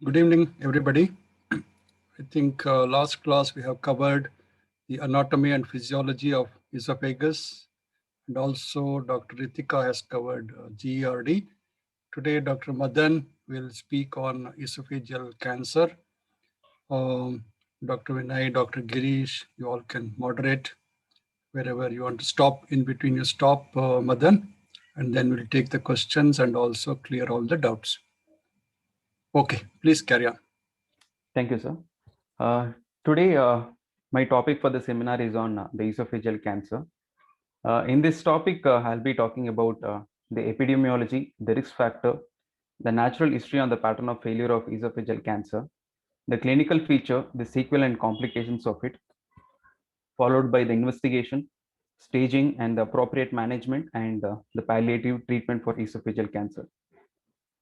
Good evening, everybody. I think last class we have covered the anatomy and physiology of esophagus, and also Dr. Ritika has covered GERD. Today, Dr. Madan will speak on esophageal cancer. Dr. Vinay, Dr. Girish, you all can moderate wherever you want to stop. In between, you stop, Madan, and then we'll take the questions and also clear all the doubts. Okay, please carry on. Thank you, sir. Today, my topic for the seminar is on the esophageal cancer. In this topic, I'll be talking about the epidemiology, the risk factor, the natural history on the pattern of failure of esophageal cancer, the clinical feature, the sequel and complications of it, followed by the investigation, staging, and the appropriate management and the palliative treatment for esophageal cancer.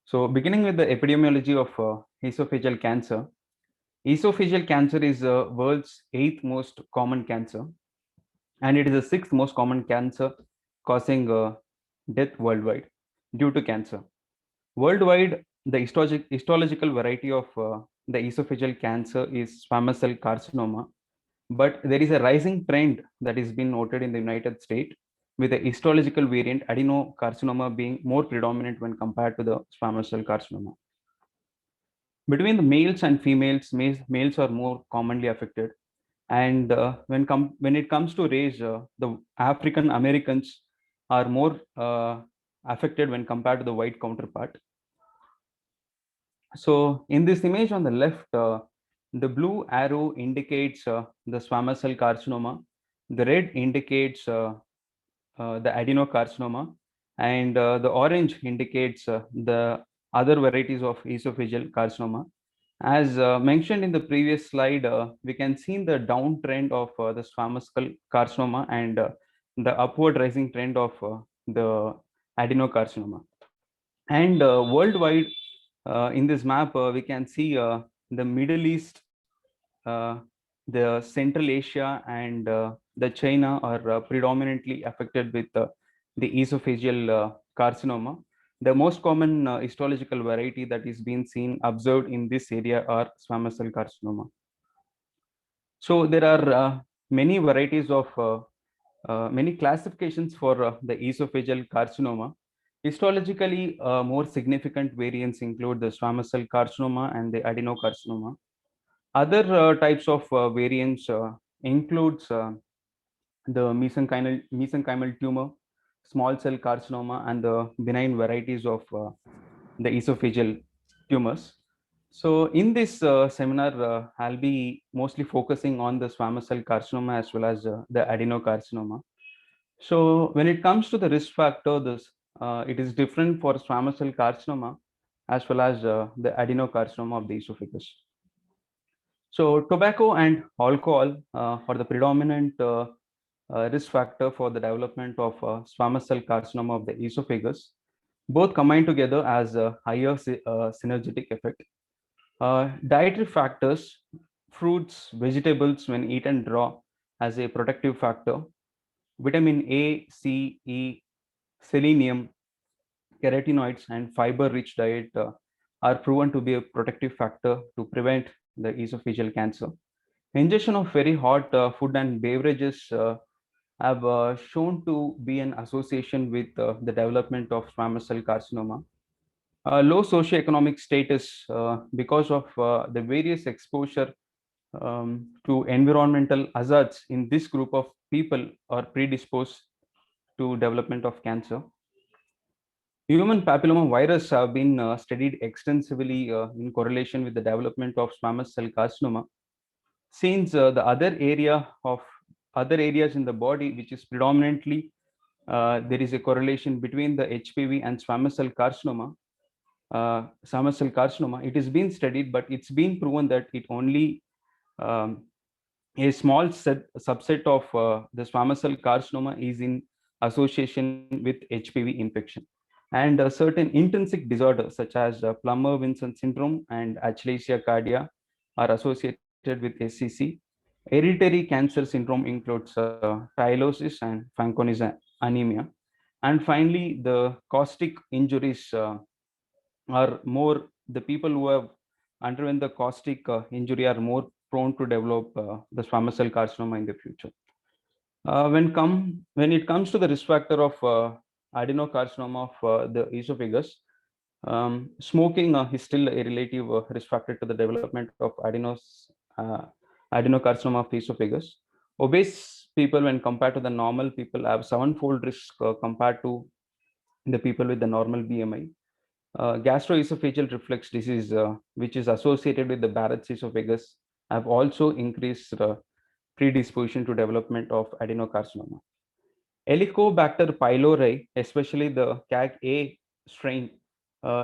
So, beginning with the epidemiology of esophageal cancer, esophageal cancer is the world's eighth most common cancer, and it is the sixth most common cancer causing death worldwide due to cancer. Worldwide, the histological variety of the esophageal cancer is squamous cell carcinoma, but there is a rising trend that is being noted in the United States with the histological variant adenocarcinoma being more predominant when compared to the squamous cell carcinoma. Between the males and females, males are more commonly affected, and when it comes to race, the African Americans are more affected when compared to the white counterpart. So in this image on the left, the blue arrow indicates the squamous cell carcinoma, the red indicates the adenocarcinoma, and the orange indicates the other varieties of esophageal carcinoma. As mentioned in the previous slide, we can see the downtrend of the squamous cell carcinoma and the upward rising trend of the adenocarcinoma. And worldwide, in this map, we can see the Middle East, uh, the Central Asia, and the China are predominantly affected with the esophageal carcinoma. The most common histological variety that is being seen observed in this area are squamous cell carcinoma. So there are many varieties of many classifications for the esophageal carcinoma. Histologically, more significant variants include the squamous cell carcinoma and the adenocarcinoma. Other types of variants includes the mesenchymal tumor, small cell carcinoma, and the benign varieties of the esophageal tumors. So in this seminar, I'll be mostly focusing on the squamous cell carcinoma as well as the adenocarcinoma. So when it comes to the risk factor, it is different for squamous cell carcinoma as well as the adenocarcinoma of the esophagus. So tobacco and alcohol are the predominant risk factor for the development of squamous cell carcinoma of the esophagus. Both combine together as a higher synergetic effect. Dietary factors, fruits, vegetables when eaten raw as a protective factor. Vitamin A, C, E, selenium, carotenoids, and fiber-rich diet are proven to be a protective factor to prevent the esophageal cancer. Ingestion of very hot food and beverages have shown to be an association with the development of squamous cell carcinoma. Low socioeconomic status because of the various exposure to environmental hazards in this group of people are predisposed to development of cancer. Human papilloma virus have been studied extensively in correlation with the development of squamous cell carcinoma. Since the other areas in the body, which is predominantly there is a correlation between the HPV and squamous cell carcinoma. It is being studied, but it's been proven that it only um, a small subset of the squamous cell carcinoma is in association with HPV infection. And certain intrinsic disorders such as Plummer-Vinson syndrome and achalasia cardia are associated with SCC. Hereditary cancer syndrome includes tylosis and Fanconi's anemia. And finally, the caustic injuries are more the people who have underwent the caustic injury are more prone to develop the squamous cell carcinoma in the future. When it comes to the risk factor of adenocarcinoma of the esophagus, smoking is still a relative risk factor to the development of adenocarcinoma of the esophagus. Obese people, when compared to the normal people, have 7-fold risk compared to the people with the normal BMI. Gastroesophageal reflux disease, which is associated with the Barrett's esophagus, have also increased predisposition to development of adenocarcinoma. Helicobacter pylori, especially the CAG-A strain,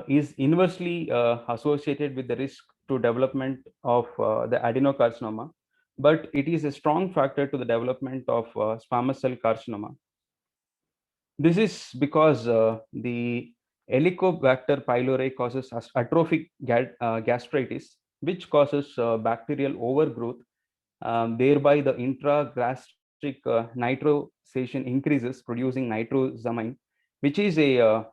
is inversely associated with the risk to development of the adenocarcinoma, but it is a strong factor to the development of squamous cell carcinoma. This is because the Helicobacter pylori causes atrophic gastritis, which causes bacterial overgrowth. Thereby, the intragastric nitrosation increases, producing nitrosamine, which is a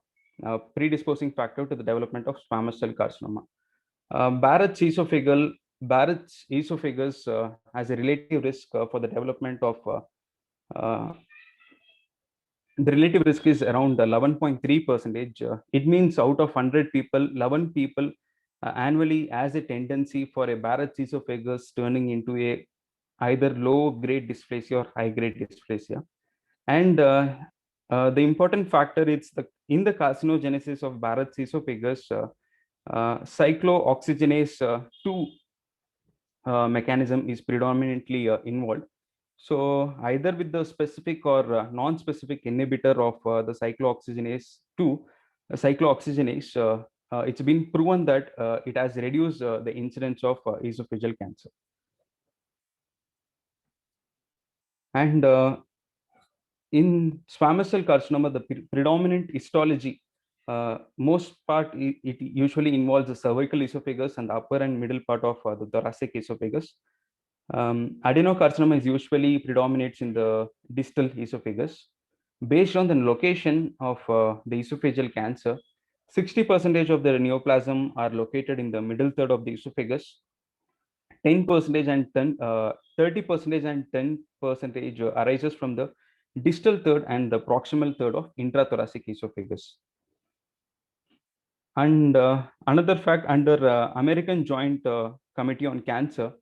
predisposing factor to the development of squamous cell carcinoma. Barrett's esophagus has a relative risk for the development of the relative risk is around 11.3%. It means out of 100 people, 11 people annually has a tendency for a Barrett's esophagus turning into a either low grade dysplasia or high grade dysplasia. And the important factor is in the carcinogenesis of Barrett's esophagus, cyclooxygenase 2 mechanism is predominantly involved. So either with the specific or non-specific inhibitor of the cyclooxygenase 2, it's been proven that it has reduced the incidence of esophageal cancer. And in squamous cell carcinoma, the predominant histology, most part, it usually involves the cervical esophagus and the upper and middle part of the thoracic esophagus. Adenocarcinoma is usually predominates in the distal esophagus. Based on the location of the esophageal cancer, 60% of the neoplasm are located in the middle third of the esophagus. 10% and 30% and 10% arises from the distal third and the proximal third of intrathoracic esophagus. And another fact, under American Joint Committee on Cancer,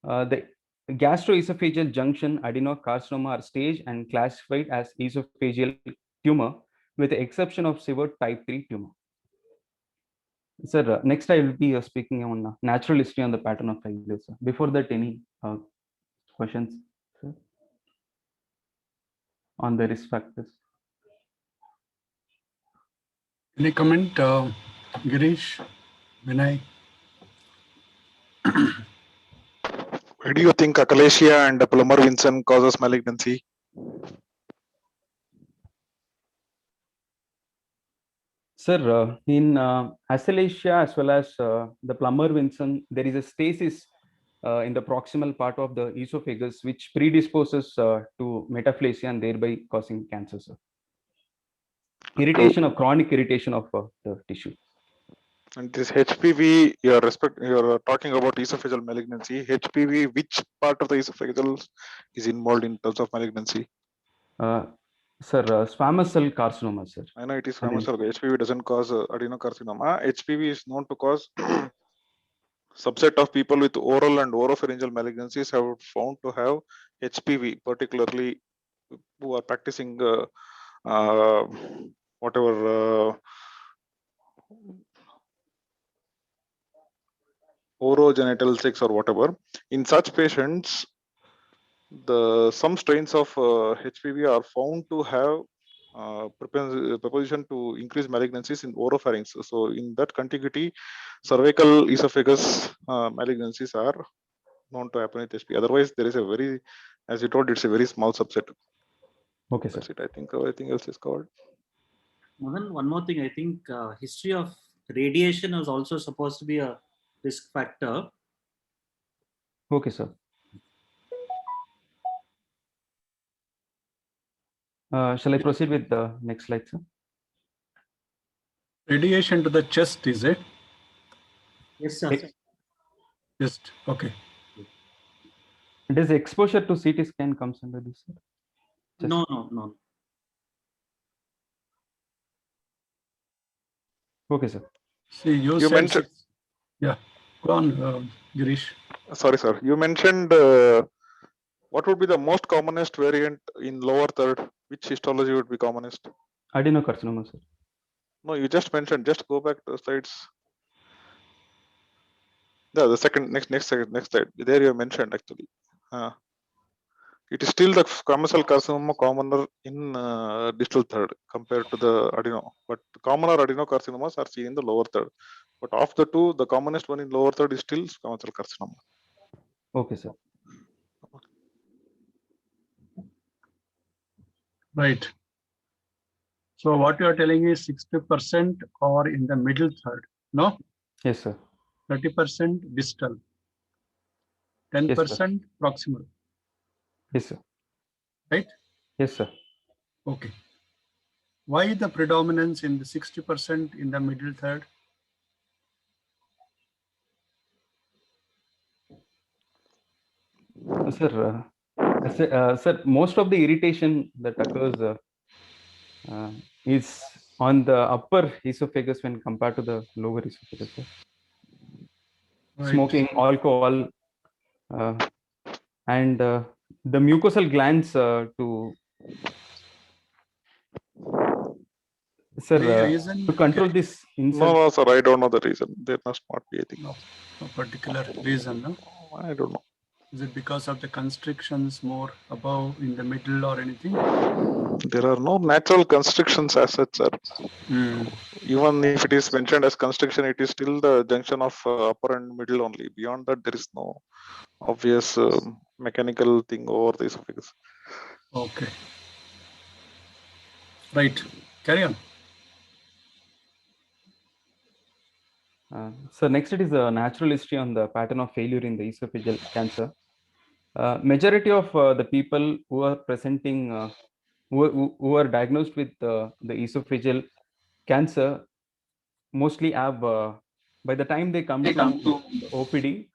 the gastroesophageal junction adenocarcinoma are staged and classified as esophageal tumor, with the exception of severe type 3 tumor. Sir, next I will be speaking on natural history on the pattern of failure. Sir. Before that, any questions, sir, on the risk factors? Any comment, Girish, Vinay? Why do you think achalasia and Plummer-Vinson causes malignancy? Sir, in achalasia as well as the Plummer-Vinson, there is a stasis in the proximal part of the esophagus, which predisposes to metaphasia and thereby causing cancer, sir. Irritation of chronic irritation of the tissue. And this HPV, you're talking about esophageal malignancy. HPV, which part of the esophageal is involved in terms of malignancy? Sir, squamous cell carcinoma, sir. I know it is squamous cell. HPV doesn't cause adenocarcinoma. HPV is known to cause subset of people with oral and oropharyngeal malignancies have found to have HPV, particularly who are practicing orogenital sex or whatever. In such patients, some strains of HPV are found to have proposition to increase malignancies in oropharynx. So in that contiguity, cervical esophagus malignancies are known to happen with HPV. Otherwise, there is a very, as you told, it's a very small subset. Okay, sir. That's it. I think everything else is covered. Mohan, one more thing. I think history of radiation is also supposed to be a risk factor. Okay, sir. Shall I proceed with the next slide, sir? Radiation to the chest, is it? Yes, sir. Just okay. Does exposure to CT scan comes under this, sir? Just- No. Okay, sir. See, you You said mentioned- yeah. Go on, Girish. Sorry, sir. You mentioned what would be the most commonest variant in lower third? Which histology would be commonest? Adenocarcinoma, sir. No, you just mentioned. Just go back to the slides. Yeah, the next slide. There you mentioned actually. It is still the squamous cell carcinoma commoner in distal third compared to the adeno. But commoner adenocarcinomas are seen in the lower third. But of the two, the commonest one in lower third is still squamous cell carcinoma. Okay, sir. Right. So what you are telling is 60% or in the middle third, no? Yes, sir. 30% distal, 10% proximal, Yes, sir. right? Yes, sir. Okay. Why the predominance in the 60% in the middle third? Sir, most of the irritation that occurs is on the upper esophagus when compared to the lower esophagus, sir. Right. Smoking, alcohol, and the mucosal glands to Any reason? to control this insult. No, sir. I don't know the reason. There must not be anything. No particular reason, no? I don't know. Is it because of the constrictions more above, in the middle, or anything? There are no natural constrictions as such, sir. Hmm. Even if it is mentioned as constriction, it is still the junction of upper and middle only. Beyond that, there is no obvious mechanical thing over the esophagus. Okay. Right. Carry on. So next it is a natural history on the pattern of failure in the esophageal cancer. Majority of the people who are presenting, who are diagnosed with the esophageal cancer, mostly have, by the time they come to OPD,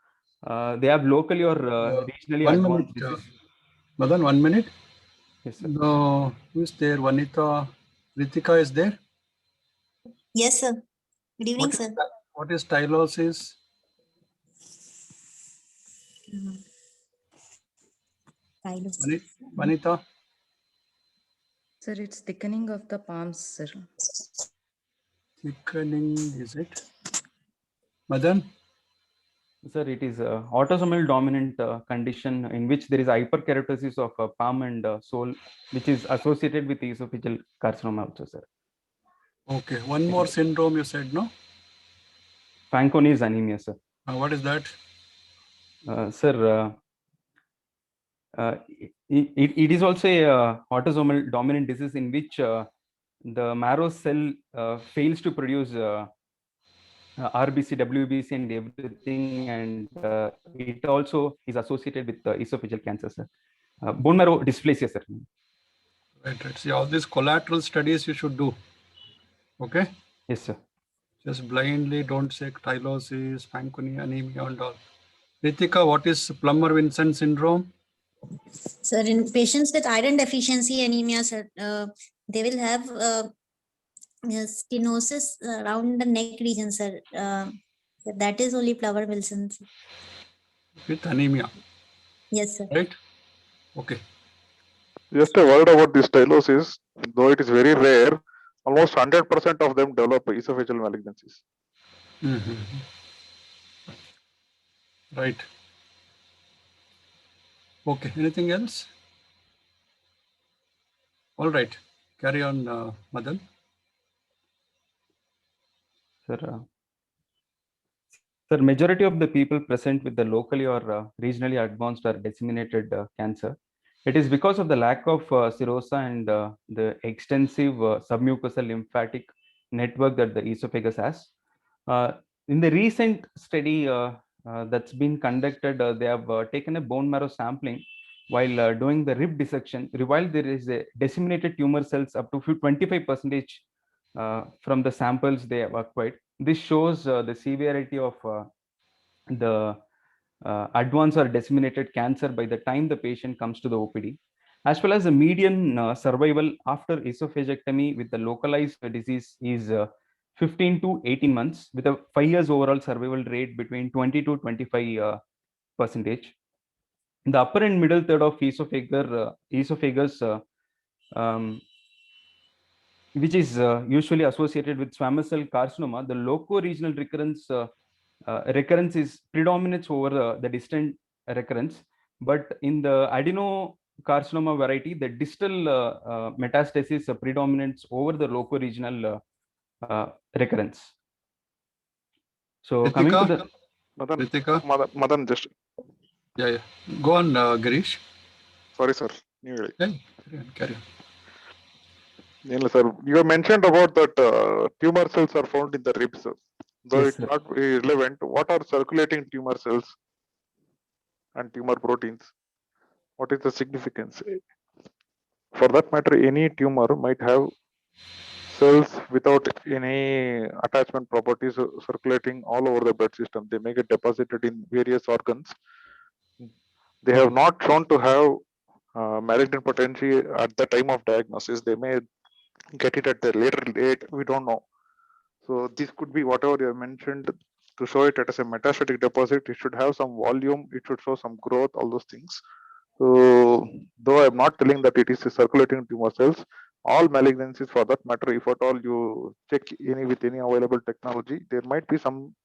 they have locally or regionally 1 advanced minute, disease. Madan, 1 minute. Yes, sir. No, who's there? Vanita, Ritika is there? Yes, sir. Good evening, sir. What is tylosis? Vanita? Sir, it's thickening of the palms, sir. Thickening, is it? Madan? Sir, it is autosomal dominant condition in which there is hyperkeratosis of palm and sole, which is associated with esophageal carcinoma also, sir. Okay. One more syndrome you said, no? Fanconi's anemia, sir. What is that? Sir, it is also a autosomal dominant disease in which the marrow cell fails to produce RBC, WBC, and everything, and it also is associated with esophageal cancer, sir. Bone marrow dysplasia, sir. Right. See, all these collateral studies you should do. Okay? Yes, sir. Just blindly don't say tylosis, Fanconi anemia, and all. Ritika, what is Plummer-Vinson syndrome? Sir, in patients with iron deficiency anemia, sir, they will have stenosis around the neck region, sir. That is only Plummer-Vinson. With anemia, Yes, sir. right? Okay. Just a word about this tylosis. Though it is very rare, almost 100% of them develop esophageal malignancies. Right. Okay. Anything else? All right. Carry on, Madan. Sir, majority of the people present with the locally or regionally advanced or disseminated cancer, it is because of the lack of serosa and the extensive submucosal lymphatic network that the esophagus has. In the recent study that's been conducted, they have taken a bone marrow sampling while doing the rib dissection. While there is a disseminated tumor cells up to 25% from the samples they have acquired. This shows the severity of the advanced or disseminated cancer by the time the patient comes to the OPD, as well as the median survival after esophagectomy with the localized disease is 15 to 18 months, with a 5 years overall survival rate between 20 to 25%. In the upper and middle third of esophagus, um, which is usually associated with squamous cell carcinoma, the loco-regional recurrence is predominates over the distant recurrence. But in the adenocarcinoma variety, the distal metastasis predominates over the loco-regional recurrence. So coming to Ritika, the Ritika, Madan, just yeah. Go on, Girish. sorry, sir. You Yeah, carry on. Yeah, sir. You mentioned about that tumor cells are found in the ribs. Though Yes, it's sir. not relevant, what are circulating tumor cells and tumor proteins? What is the significance? For that matter, any tumor might have cells without any attachment properties circulating all over the blood system. They may get deposited in various organs. They have not shown to have malignant potential at the time of diagnosis. They may get it at the later date. We don't know. So this could be whatever you have mentioned to show it as a metastatic deposit. It should have some volume. It should show some growth. All those things. So though I'm not telling that it is a circulating tumor cells, all malignancies for that matter, if at all you check any with any available technology, there might be some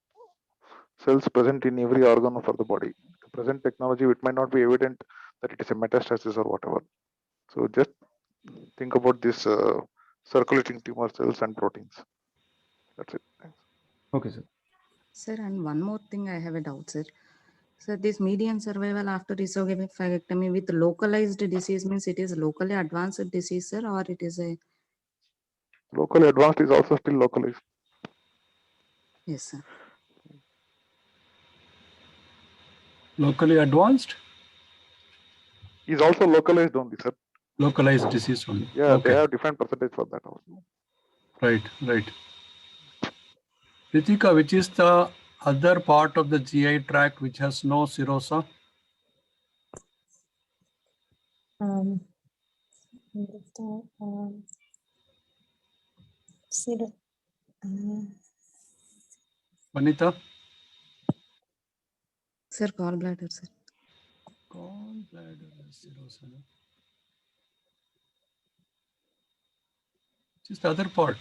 cells present in every organ of the body. The present technology, it might not be evident that it is a metastasis or whatever. So just think about this circulating tumor cells and proteins. That's it. Thanks. Okay, sir. Sir, and one more thing I have a doubt, sir. So this median survival after esophagectomy with localized disease means it is locally advanced disease, sir, or it is a... Locally advanced is also still localized. Yes, sir. Locally advanced? Is also localized only, sir. Localized disease only. Yeah, Okay. they have different percentage for that also. Right. Ritika, which is the other part of the GI tract which has no serosa? Vanita? Sir, gallbladder, sir. Gallbladder serosa. Which is the other part?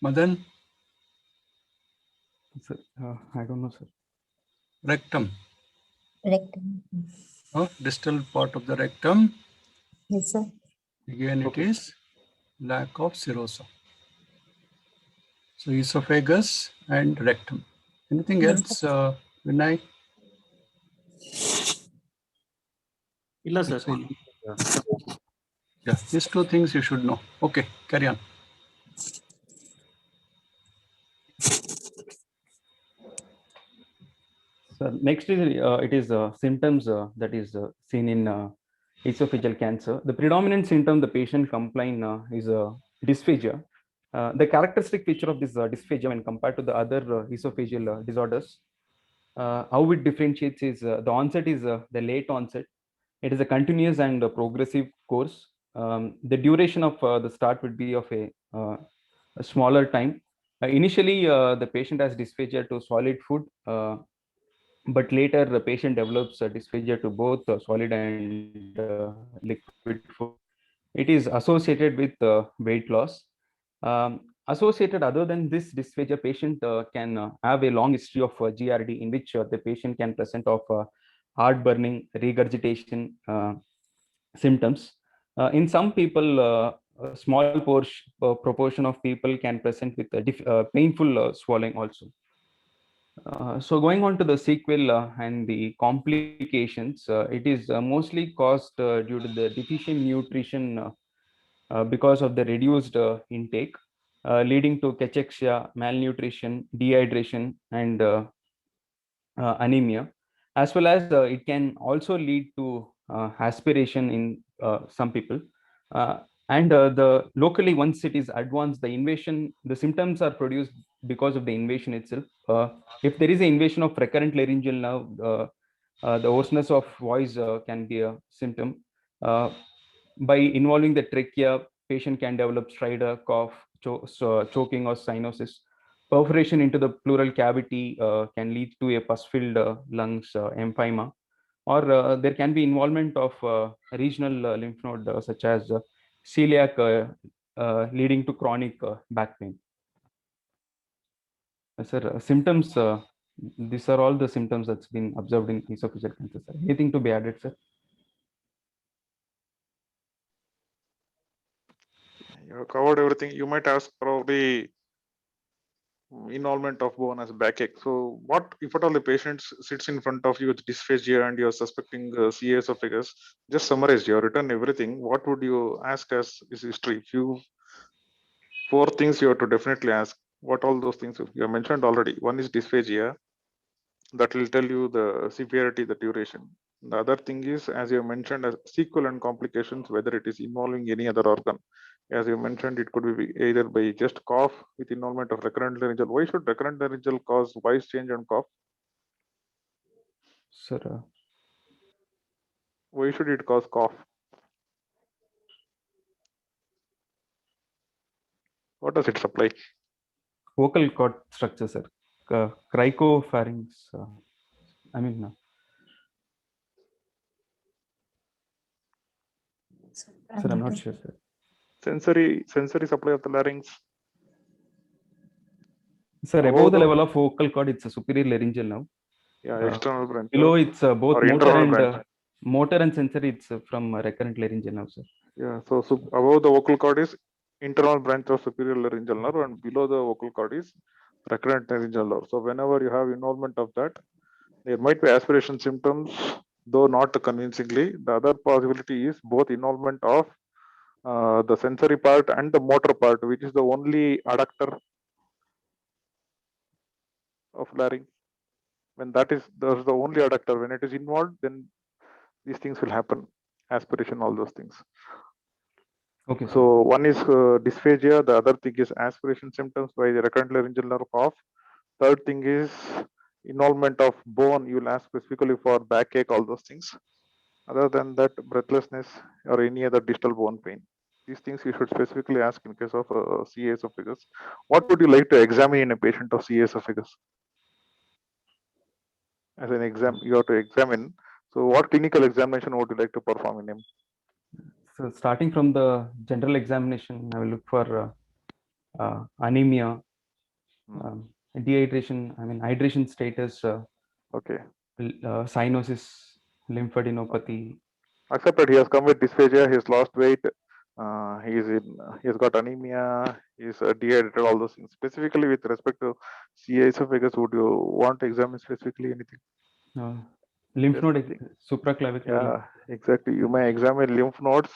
Madan? Sir, I don't know, sir. Rectum. Rectum. Distal part of the rectum. Yes, sir. Again, it Okay. is lack of serosa. So esophagus and rectum. Anything Yes, else, Vinay? Illa, sir. Yeah, these two things you should know. Okay, carry on. So next is it is symptoms that is seen in esophageal cancer. The predominant symptom the patient complain is dysphagia. The characteristic feature of this dysphagia when compared to the other esophageal disorders, how it differentiates is the onset is the late onset. It is a continuous and progressive course. The duration of the start would be of a smaller time. Initially, the patient has dysphagia to solid food, but later the patient develops dysphagia to both solid and liquid food. It is associated with weight loss. Associated other than this dysphagia, patient can have a long history of GRD in which the patient can present of heart burning, regurgitation symptoms. In some people, a small proportion of people can present with painful swallowing also. So going on to the sequel and the complications, it is mostly caused due to the deficient nutrition because of the reduced intake, leading to cachexia, malnutrition, dehydration, and anemia, as well as it can also lead to aspiration in some people. And the locally, once it is advanced, the invasion, the symptoms are produced because of the invasion itself. If there is an invasion of recurrent laryngeal nerve, the hoarseness of voice can be a symptom. By involving the trachea, patient can develop stridor, cough, choking, or cyanosis. Perforation into the pleural cavity can lead to a pus-filled lungs, emphysema, or there can be involvement of regional lymph node such as celiac, leading to chronic back pain. Sir, symptoms, these are all the symptoms that's been observed in esophageal cancer, sir. Anything to be added, sir? You have covered everything. You might ask probably involvement of bone as backache. So what if at all the patient sits in front of you with dysphagia and you're suspecting CA esophagus? Just summarize. You have written everything. What would you ask as is history? Four things you have to definitely ask. What all those things you have mentioned already? One is dysphagia. That will tell you the severity, the duration. The other thing is, as you mentioned, as sequel and complications, whether it is involving any other organ. As you mentioned, it could be either by just cough with involvement of recurrent laryngeal. Why should recurrent laryngeal cause voice change and cough? Sir, Why should it cause cough? What does it supply? vocal cord structure, sir. Cricopharynx. I mean, sir, I'm not sure, sir. Sensory supply of the larynx. Sir, Above above the the- level of vocal cord, it's a superior laryngeal nerve. Yeah, external branch. Below, it's both or motor internal and branch. motor and sensory. It's from recurrent laryngeal nerve, sir. Yeah, so above the vocal cord is internal branch of superior laryngeal nerve, and below the vocal cord is recurrent laryngeal nerve. So whenever you have involvement of that, there might be aspiration symptoms, though not convincingly. The other possibility is both involvement of the sensory part and the motor part, which is the only adductor of larynx. When that's the only adductor, when it is involved, then these things will happen. Aspiration, all those things. Okay, sir. So one is dysphagia, the other thing is aspiration symptoms by the recurrent laryngeal nerve cough. Third thing is involvement of bone. You will ask specifically for backache, all those things. Other than that, breathlessness or any other distal bone pain. These things you should specifically ask in case of CA esophagus. What would you like to examine in a patient of CA esophagus? As an exam, you have to examine. So what clinical examination would you like to perform in him? So starting from the general examination, I will look for anemia, dehydration, hydration status, Okay. cyanosis, lymphadenopathy. Accepted. He has come with dysphagia. He has lost weight. He has got anemia. He's dehydrated. All those things. Specifically with respect to CA esophagus, would you want to examine specifically anything? Lymph node, supraclavicular. Yeah, exactly. You may examine lymph nodes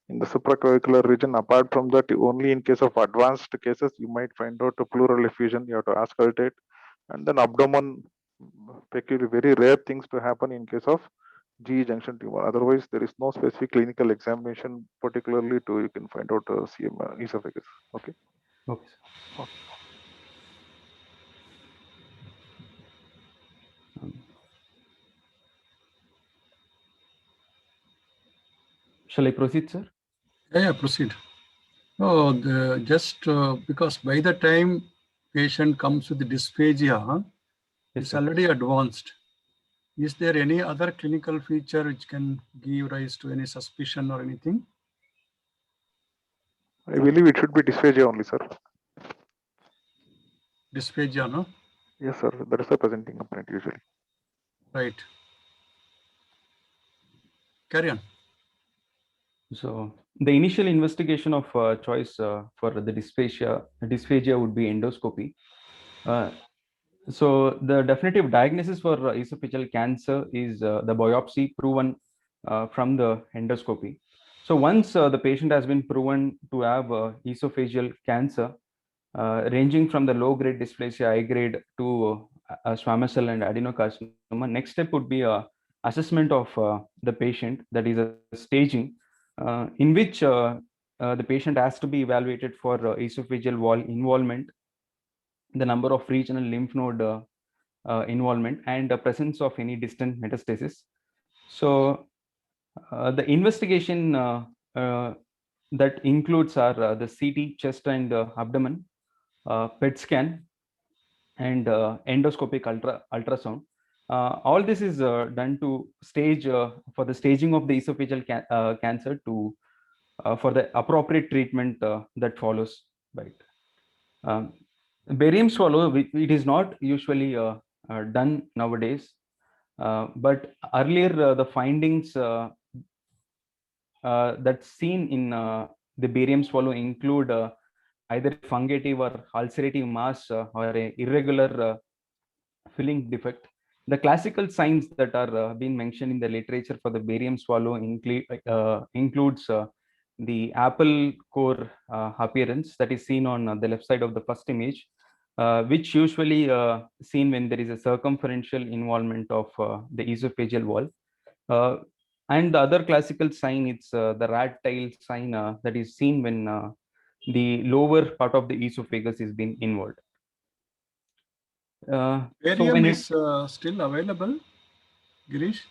in the supraclavicular region. Apart from that, only in case of advanced cases, you might find out a pleural effusion. You have to auscultate, and then abdomen. Peculiar, very rare things to happen in case of GE junction tumor. Otherwise, there is no specific clinical examination, particularly to you can find out CM esophagus. Okay. Okay, sir. Shall I proceed, sir? Yeah, proceed. Oh, just because by the time patient comes with dysphagia, Yes, it's sir. already advanced. Is there any other clinical feature which can give rise to any suspicion or anything? I believe it should be dysphagia only, sir. Dysphagia, no? Yes, sir. That is the presenting complaint usually. Right. Carry on. So the initial investigation of choice for the dysphagia would be endoscopy. So the definitive diagnosis for esophageal cancer is the biopsy proven from the endoscopy. So once the patient has been proven to have esophageal cancer, ranging from the low-grade dysplasia, high-grade to squamous cell and adenocarcinoma, next step would be assessment of the patient, that is a staging, in which the patient has to be evaluated for esophageal wall involvement, the number of regional lymph node involvement, and the presence of any distant metastasis. So the investigation that includes are the CT, chest and abdomen, PET scan, and endoscopic ultrasound. All this is done to stage for the staging of the esophageal cancer to for the appropriate treatment that follows by it. Barium swallow, it is not usually done nowadays, but earlier the findings that's seen in the barium swallow include either fungative or ulcerative mass or a irregular filling defect. The classical signs that are being mentioned in the literature for the barium swallow includes the apple core appearance that is seen on the left side of the first image, which usually seen when there is a circumferential involvement of the esophageal wall. And the other classical sign, it's the rat tail sign that is seen when the lower part of the esophagus is being involved. So Barium when is still available, Girish?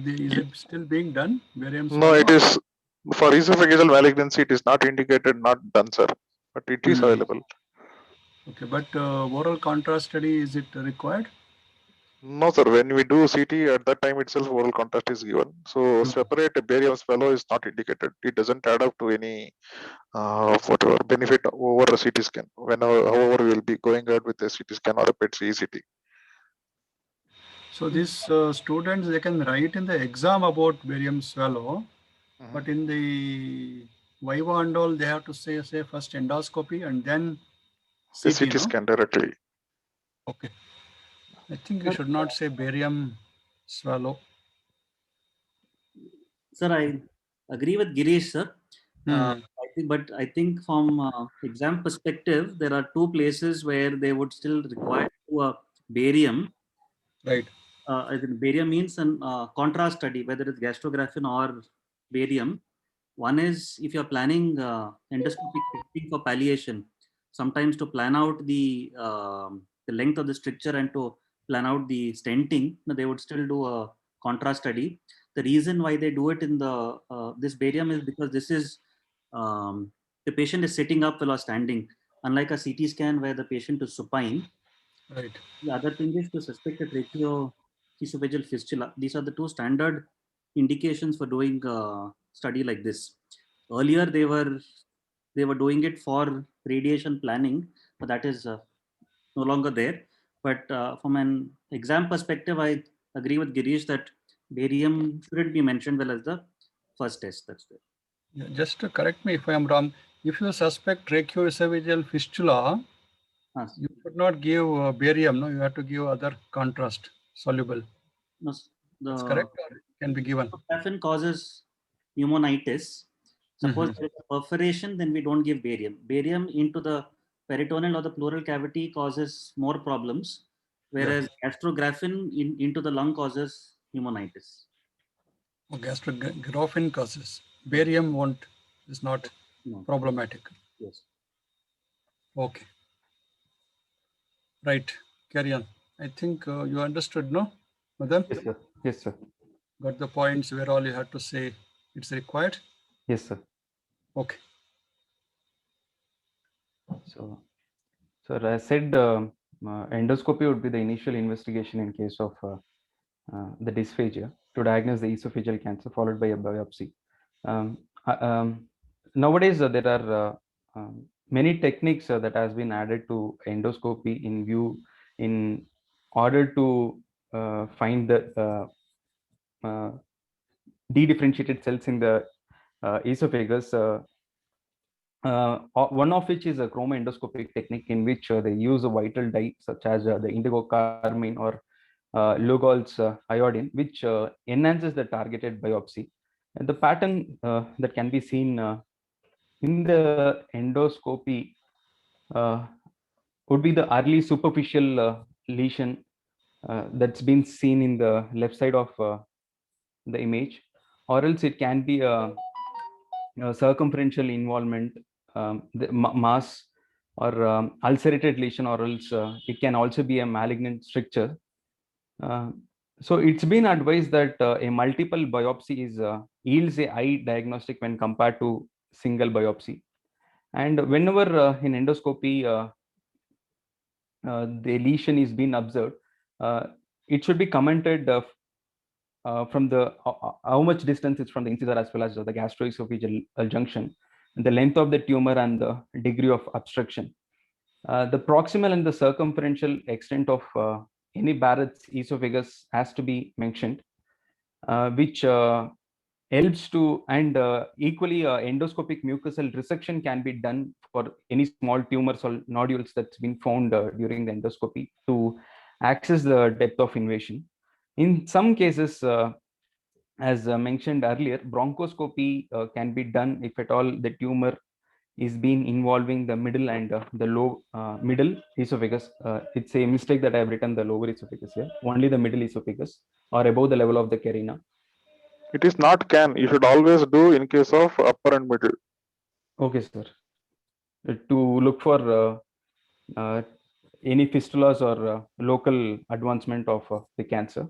Is it still being done? Barium No, it swallow? is for esophageal malignancy. It is not indicated, not done, sir. But it is available. Okay, but oral contrast study, is it required? No, sir. When we do CT, at that time itself, oral contrast is given. So separate barium swallow is not indicated. It doesn't add up to any whatever benefit over a CT scan. However, we will be going ahead with a CT scan or a PET CT. So these students, they can write in the exam about barium swallow, but in the Viva and all, they have to say first endoscopy and then A CT, CT no? scan directly. Okay. I think you should not say barium swallow. Sir, I agree with Girish, sir. But I think from exam perspective, there are two places where they would still require a barium. Right. I think barium means an contrast study, whether it's gastrographin or barium. One is if you're planning endoscopic testing for palliation, sometimes to plan out the length of the stricture and to plan out the stenting, they would still do a contrast study. The reason why they do it in the this barium is because this is the patient is sitting up while standing, unlike a CT scan where the patient is supine. Right. The other thing is to suspect a tracheoesophageal fistula. These are the two standard indications for doing a study like this. Earlier, they were doing it for radiation planning, but that is no longer there. But from an exam perspective, I agree with Girish that barium shouldn't be mentioned well as the first test. That's there. Yeah, just to correct me if I am wrong. If you suspect tracheoesophageal fistula, you should not give barium. No, you have to give other contrast soluble. No, That's correct, or can be given. Gastrographin causes pneumonitis. Suppose there is a perforation, then we don't give barium. Barium into the peritoneal or the pleural cavity causes more problems, whereas gastrographin into the lung causes pneumonitis. Oh, gastrographin causes. Barium is not problematic. Yes. Okay. Right. Carry on. I think you understood, no, Madan? Yes, sir. Yes, sir. Got the points where all you had to say it's required? Yes, sir. Okay. So, as I said, endoscopy would be the initial investigation in case of the dysphagia to diagnose the esophageal cancer, followed by a biopsy. Nowadays, there are many techniques that has been added to endoscopy in order to find the dedifferentiated cells in the esophagus. One of which is a chromoendoscopic technique in which they use a vital dye such as the indigo carmine or Lugol's iodine, which enhances the targeted biopsy. And the pattern that can be seen in the endoscopy would be the early superficial lesion that's been seen in the left side of the image, or else it can be circumferential involvement, the mass, or ulcerated lesion, or else it can also be a malignant stricture. So it's been advised that a multiple biopsy yields a high diagnostic when compared to single biopsy. And whenever in endoscopy the lesion is being observed, it should be commented from the how much distance it's from the incisor as well as the gastroesophageal junction, the length of the tumor, and the degree of obstruction. The proximal and the circumferential extent of any Barrett's esophagus has to be mentioned, which helps to, and equally endoscopic mucosal resection can be done for any small tumors or nodules that's been found during the endoscopy to access the depth of invasion. In some cases, as mentioned earlier, bronchoscopy can be done if at all the tumor is been involving the middle and the low middle esophagus. It's a mistake that I have written the lower esophagus here, only the middle esophagus or above the level of the carina. It is not can. You should always do in case of upper and middle. Okay, sir. To look for any fistulas or local advancement of the cancer.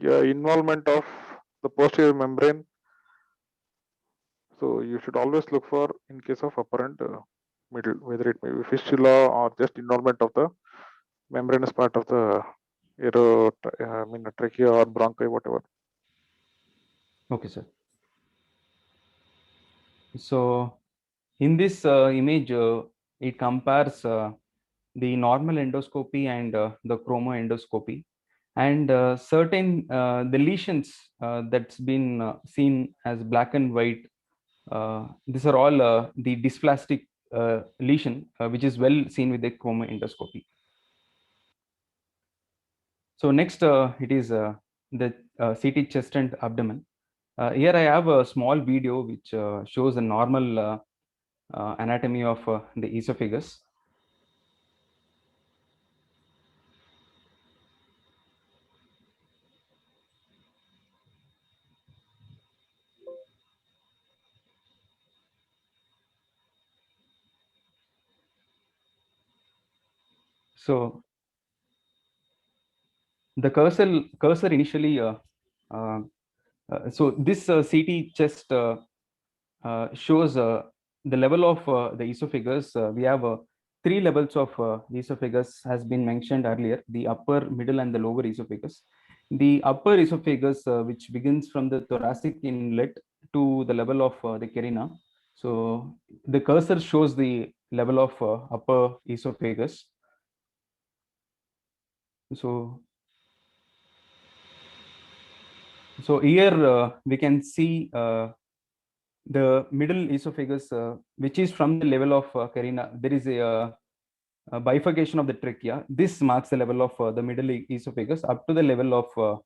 Yeah, involvement of the posterior membrane. So you should always look for in case of upper and middle, whether it may be fistula or just involvement of the membranous part of the trachea or bronchi, whatever. Okay, sir. So in this image, it compares the normal endoscopy and the chromoendoscopy, and certain the lesions that's been seen as black and white. These are all the dysplastic lesion, which is well seen with the chromoendoscopy. So next, it is the CT chest and abdomen. Here I have a small video which shows a normal anatomy of the esophagus. So the cursor initially, so this CT chest shows the level of the esophagus. We have 3 levels of esophagus has been mentioned earlier: the upper, middle, and the lower esophagus. The upper esophagus, which begins from the thoracic inlet to the level of the carina. So the cursor shows the level of upper esophagus. So here we can see the middle esophagus, which is from the level of carina. There is a bifurcation of the trachea. This marks the level of the middle esophagus up to the level of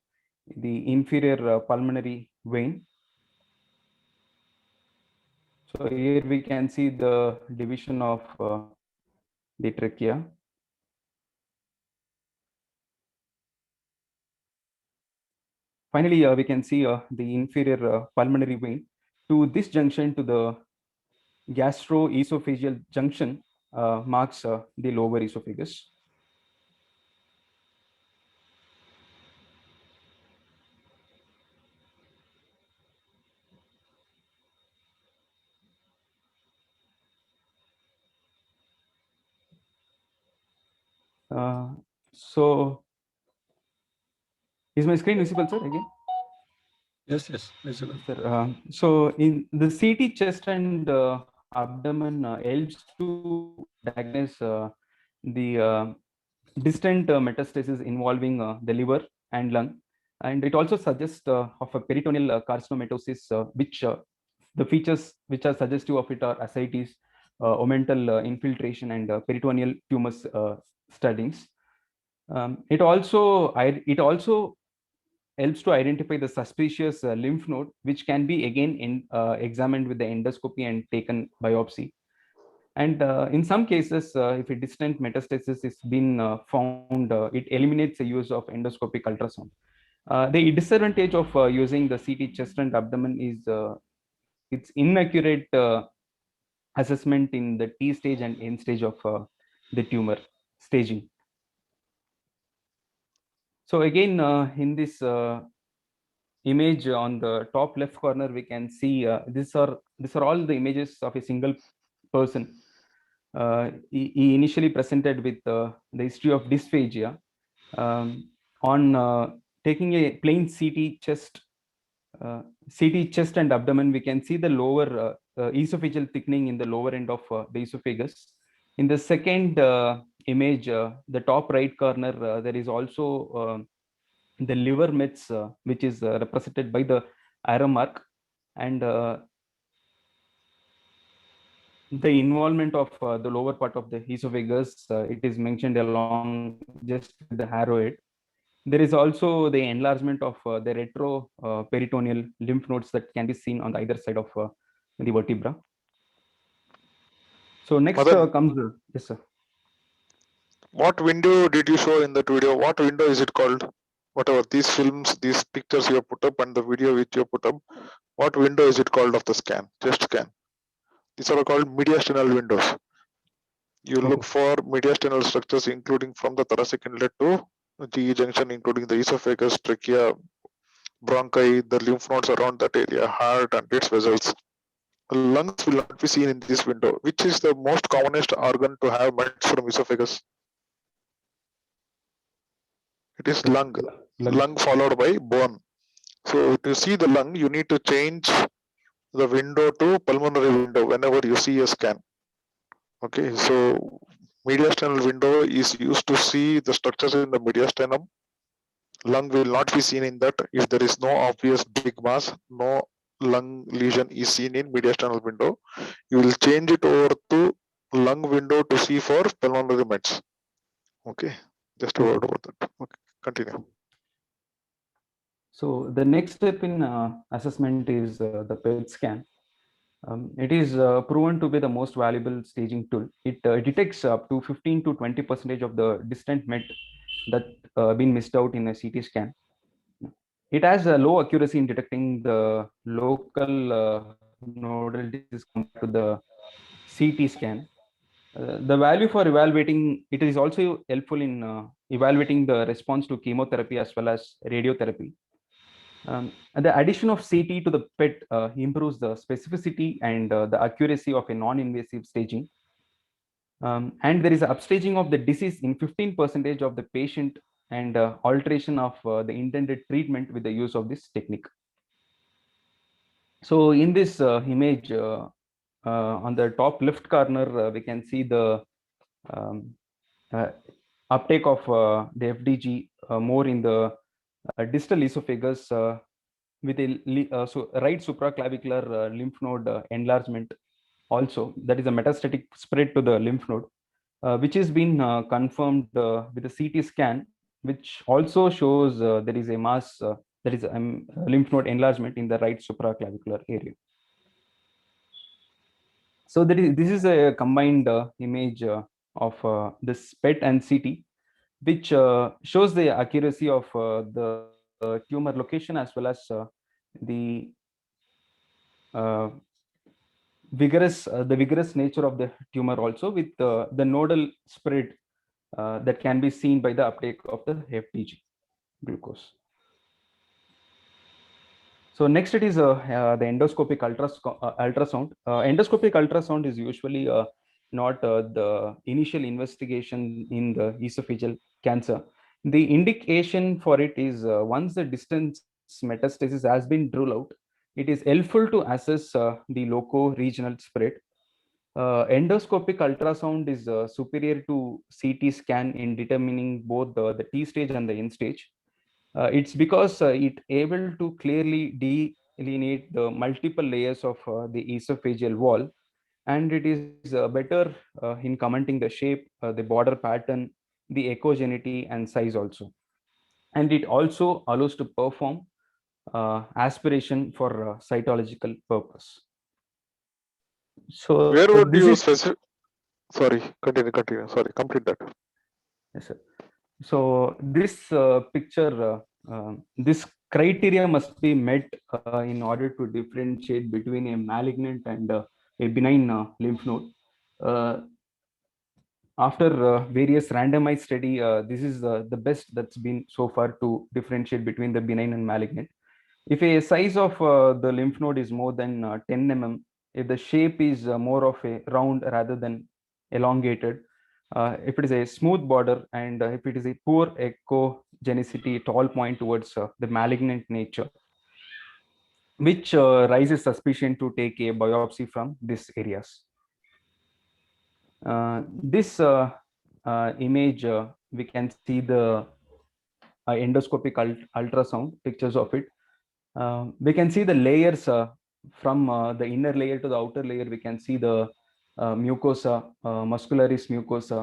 the inferior pulmonary vein. So here we can see the division of the trachea. Finally, we can see the inferior pulmonary vein. To this junction, to the gastroesophageal junction, marks the lower esophagus. So is my screen visible, sir, again? Yes, visible. Sir, so in the CT chest and abdomen helps to diagnose the distant metastasis involving the liver and lung, and it also suggests of a peritoneal carcinomatosis, which the features which are suggestive of it are ascites, omental infiltration, and peritoneal tumors studies. It also helps to identify the suspicious lymph node, which can be again examined with the endoscopy and taken biopsy. And in some cases, if a distant metastasis is been found, it eliminates the use of endoscopic ultrasound. The disadvantage of using the CT chest and abdomen is it's inaccurate assessment in the T stage and end stage of the tumor staging. So again, in this image on the top left corner, we can see these are all the images of a single person. He initially presented with the history of dysphagia. On taking a plain CT chest and abdomen, we can see the lower esophageal thickening in the lower end of the esophagus. In the second image, the top right corner, there is also the liver mets, which is represented by the arrow mark, and the involvement of the lower part of the esophagus, it is mentioned along just the arrowhead. There is also the enlargement of the retroperitoneal lymph nodes that can be seen on either side of the vertebra. So next comes yes, sir. What window did you show in that video? What window is it called? Whatever these films, these pictures you have put up and the video which you have put up, what window is it called of the scan? Chest scan. These are called mediastinal windows. You look for mediastinal structures including from the thoracic inlet to GE junction, including the esophagus, trachea, bronchi, the lymph nodes around that area, heart and its vessels. Lungs will not be seen in this window. Which is the most commonest organ to have mets from esophagus? It is lung. Lung followed by bone. So to see the lung, you need to change the window to pulmonary window whenever you see a scan. Okay, so mediastinal window is used to see the structures in the mediastinum. Lung will not be seen in that if there is no obvious big mass, no lung lesion is seen in mediastinal window. You will change it over to lung window to see for pulmonary mets. Okay, just a word about that. Okay, continue. So the next step in assessment is the PET scan. It is proven to be the most valuable staging tool. It detects up to 15 to 20% of the distant met that been missed out in a CT scan. It has a low accuracy in detecting the local nodal disease compared to the CT scan. The value for evaluating it is also helpful in evaluating the response to chemotherapy as well as radiotherapy. And the addition of CT to the PET improves the specificity and the accuracy of a non-invasive staging. And there is upstaging of the disease in 15% of the patient and alteration of the intended treatment with the use of this technique. So in this image, on the top left corner, we can see the uptake of the FDG more in the distal esophagus with a so right supraclavicular lymph node enlargement also. That is a metastatic spread to the lymph node, which has been confirmed with a CT scan, which also shows there is a mass, there is a lymph node enlargement in the right supraclavicular area. So this is a combined image of this PET and CT, which shows the accuracy of the tumor location as well as the vigorous nature of the tumor also, with the nodal spread that can be seen by the uptake of the FDG glucose. So next it is the endoscopic ultrasound. Endoscopic ultrasound is usually not the initial investigation in the esophageal cancer. The indication for it is once the distant metastasis has been ruled out, it is helpful to assess the loco-regional spread. Endoscopic ultrasound is superior to CT scan in determining both the T stage and the end stage. It's because it able to clearly delineate the multiple layers of the esophageal wall, and it is better in commenting the shape, the border pattern, the echogeneity and size also. And it also allows to perform aspiration for cytological purpose. So where would you specify? Sorry, continue. Sorry, complete that. Yes, sir. So this picture, this criteria must be met in order to differentiate between a malignant and a benign lymph node. After various randomized study, this is the best that's been so far to differentiate between the benign and malignant. If a size of the lymph node is more than 10 mm, if the shape is more of a round rather than elongated, if it is a smooth border, and if it is a poor echogenicity at all point towards the malignant nature, which raises suspicion to take a biopsy from these areas. This image, we can see the endoscopic ultrasound pictures of it. We can see the layers from the inner layer to the outer layer. We can see the mucosa, muscularis mucosa,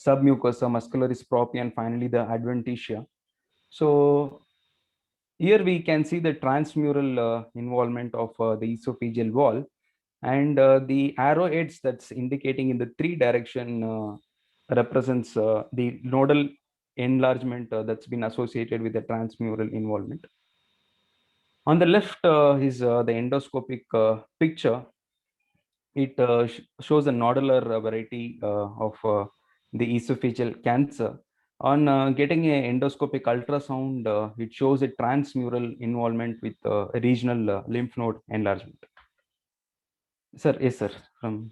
submucosa, muscularis propria, and finally the adventitia. So here we can see the transmural involvement of the esophageal wall, and the arrowheads that's indicating in the 3 direction represents the nodal enlargement that's been associated with the transmural involvement. On the left is the endoscopic picture. It shows a nodular variety of the esophageal cancer. On getting an endoscopic ultrasound, it shows a transmural involvement with regional lymph node enlargement. Sir, yes, sir. From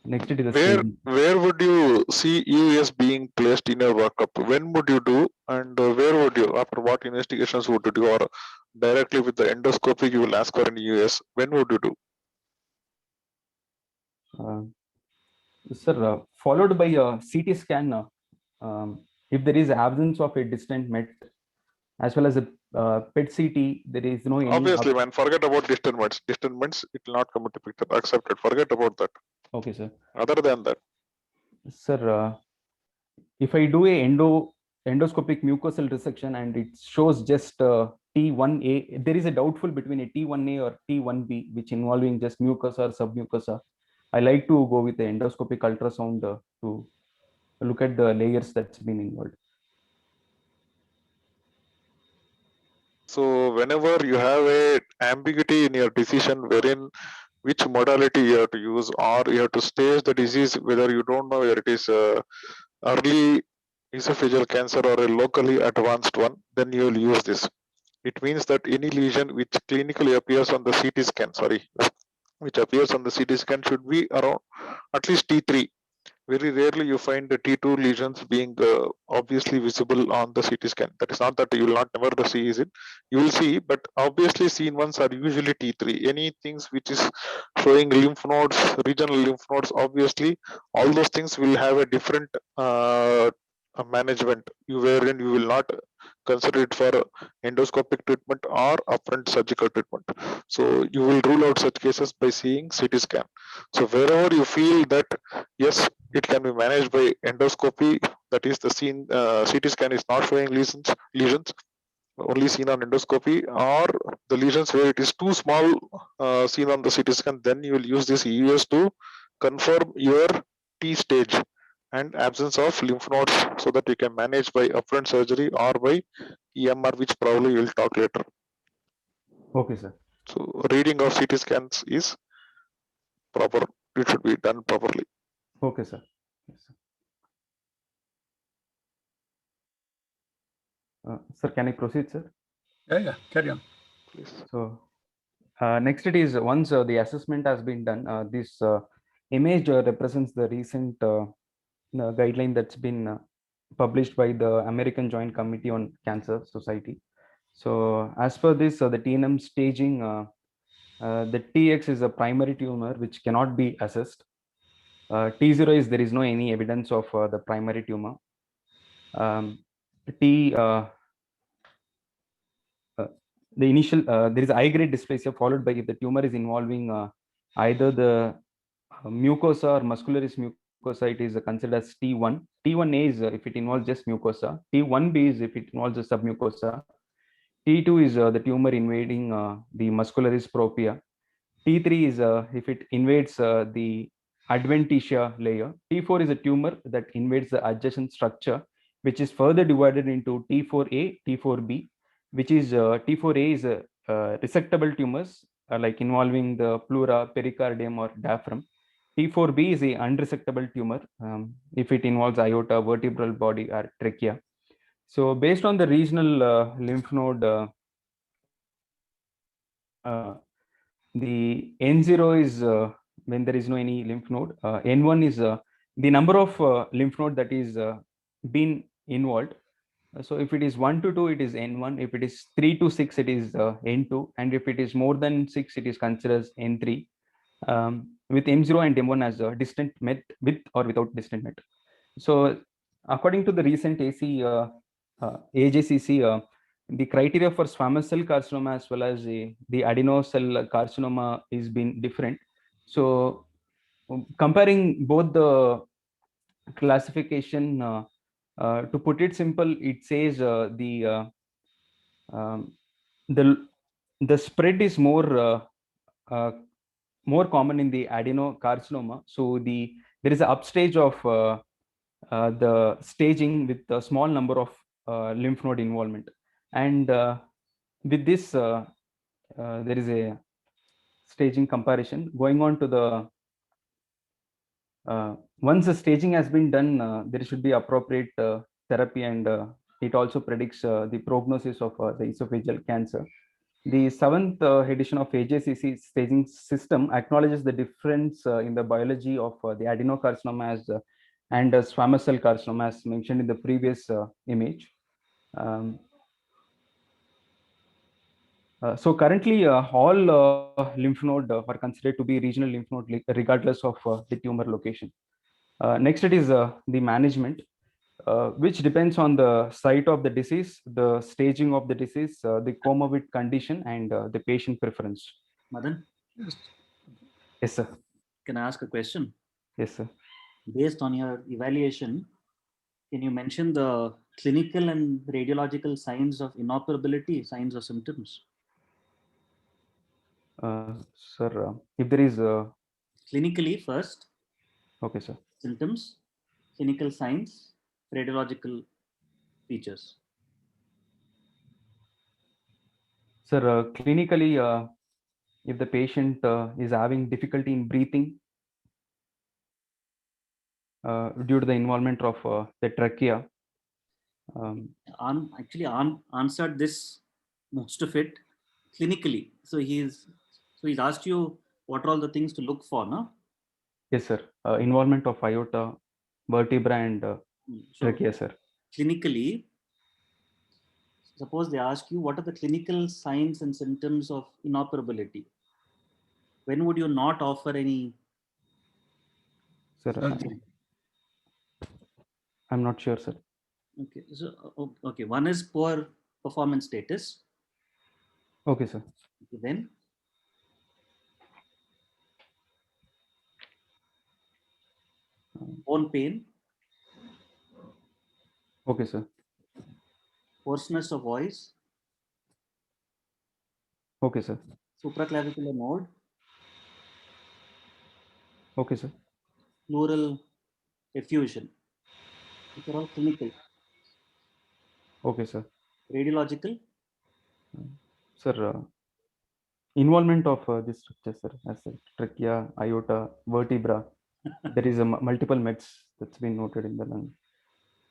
next to the screen. Where would you see EUS being placed in your workup? When would you do, and where would you, after what investigations would you do, or directly with the endoscopy you will ask for an EUS? When would you do? Sir, followed by a CT scan, if there is absence of a distant MET, as well as a PET CT, there is no any. Obviously, man, forget about distant METs. Distant METs, it will not come into picture. Accepted. Forget about that. Okay, sir. Other than that, sir, if I do a endoscopic mucosal resection and it shows just T1A, there is a doubtful between a T1A or T1B, which involving just mucosa or submucosa. I like to go with the endoscopic ultrasound to look at the layers that's been involved. So whenever you have a ambiguity in your decision wherein which modality you have to use, or you have to stage the disease, whether you don't know whether it is early esophageal cancer or a locally advanced one, then you will use this. It means that any lesion which clinically appears on the CT scan, which appears on the CT scan should be around at least T3. Very rarely you find the T2 lesions being obviously visible on the CT scan. That is not that you will not never see it. You will see, but obviously seen ones are usually T3. Any things which is showing lymph nodes, regional lymph nodes, obviously all those things will have a different management, wherein you will not consider it for endoscopic treatment or upfront surgical treatment. So you will rule out such cases by seeing CT scan. So wherever you feel that yes, it can be managed by endoscopy, that is the scene, CT scan is not showing lesions only seen on endoscopy, or the lesions where it is too small seen on the CT scan, then you will use this EUS to confirm your T stage and absence of lymph nodes, so that you can manage by upfront surgery or by EMR, which probably we'll talk later. Okay, sir. So reading of CT scans is proper. It should be done properly. Okay, sir. Yes, sir. Sir, can I proceed, sir? Yeah, carry on. Please. So next it is, once the assessment has been done, this image represents the recent guideline that's been published by the American Joint Committee on Cancer Society. So as per this, the TNM staging, the TX is a primary tumor which cannot be assessed. T0 is there is no any evidence of the primary tumor. The initial there is high grade dysplasia followed by, if the tumor is involving either the mucosa or muscularis mucosa, it is considered as T1. T1A is if it involves just mucosa. T1B is if it involves the submucosa. T2 is the tumor invading the muscularis propria. T3 is if it invades the adventitia layer. T4 is a tumor that invades the adjacent structure, which is further divided into T4A, T4B. which is T4A is resectable tumors like involving the pleura, pericardium, or diaphragm. T4B is a unresectable tumor if it involves aorta, vertebral body, or trachea. So based on the regional lymph node, the N0 is when there is no any lymph node. N1 is the number of lymph node that is been involved. So if it is 1 to 2, it is N1. If it is 3 to 6, it is N2. And if it is more than 6, it is considered as N3. With M0 and M1 as a distant met with or without distant met. So according to the recent AJCC, the criteria for squamous cell carcinoma as well as the adenocell carcinoma is been different. So comparing both the classification, to put it simple, it says the spread is more common in the adenocarcinoma. So there is an upstage of the staging with a small number of lymph node involvement, and with this there is a staging comparison going on to the once the staging has been done, there should be appropriate therapy, and it also predicts the prognosis of the esophageal cancer. The 7th edition of AJCC staging system acknowledges the difference in the biology of the adenocarcinoma and squamous cell carcinoma as mentioned in the previous image. So currently, all lymph node are considered to be regional lymph node regardless of the tumor location. Next, it is the management, which depends on the site of the disease, the staging of the disease, the comorbid condition, and the patient preference. Madan, Yes, sir. can I ask a question? Yes, sir. Based on your evaluation, can you mention the clinical and radiological signs of inoperability, signs or symptoms? Sir, if there is Clinically first, okay, sir. symptoms, clinical signs, radiological features. Sir, clinically, if the patient is having difficulty in breathing due to the involvement of the trachea. Actually answered this, most of it clinically. So he's asked you what are all the things to look for, no? Yes, sir. Involvement of aorta, vertebra, and So trachea, sir. clinically, suppose they ask you what are the clinical signs and symptoms of inoperability. When would you not offer any? Sir, Surgery. I'm not sure, sir. Okay, so okay, one is poor performance status. Okay, sir. Okay, then bone pain, Okay, sir. hoarseness of voice, Okay, sir. supraclavicular node, Okay, sir. pleural effusion. These are all clinical. Okay, sir. Radiological, Sir, involvement of this structure, sir, as trachea, aorta, vertebra. There is a multiple mets that's been noted in the lung.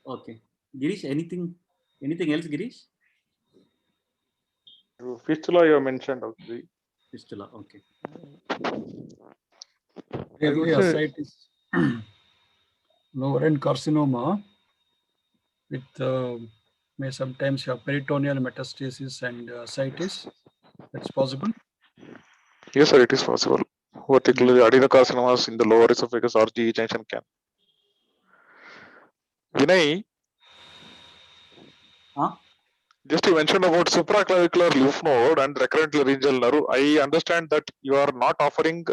okay. Girish, anything else, Girish? Fistula you have mentioned actually. Fistula, okay. Rarely ascites, lower end carcinoma with may sometimes have peritoneal metastasis and ascites. That's possible. Yes, sir, it is possible. Particularly adenocarcinomas in the lower esophagus or GE junction can. Vinay, Huh? just you mentioned about supraclavicular lymph node and recurrent laryngeal nerve. I understand that you are not offering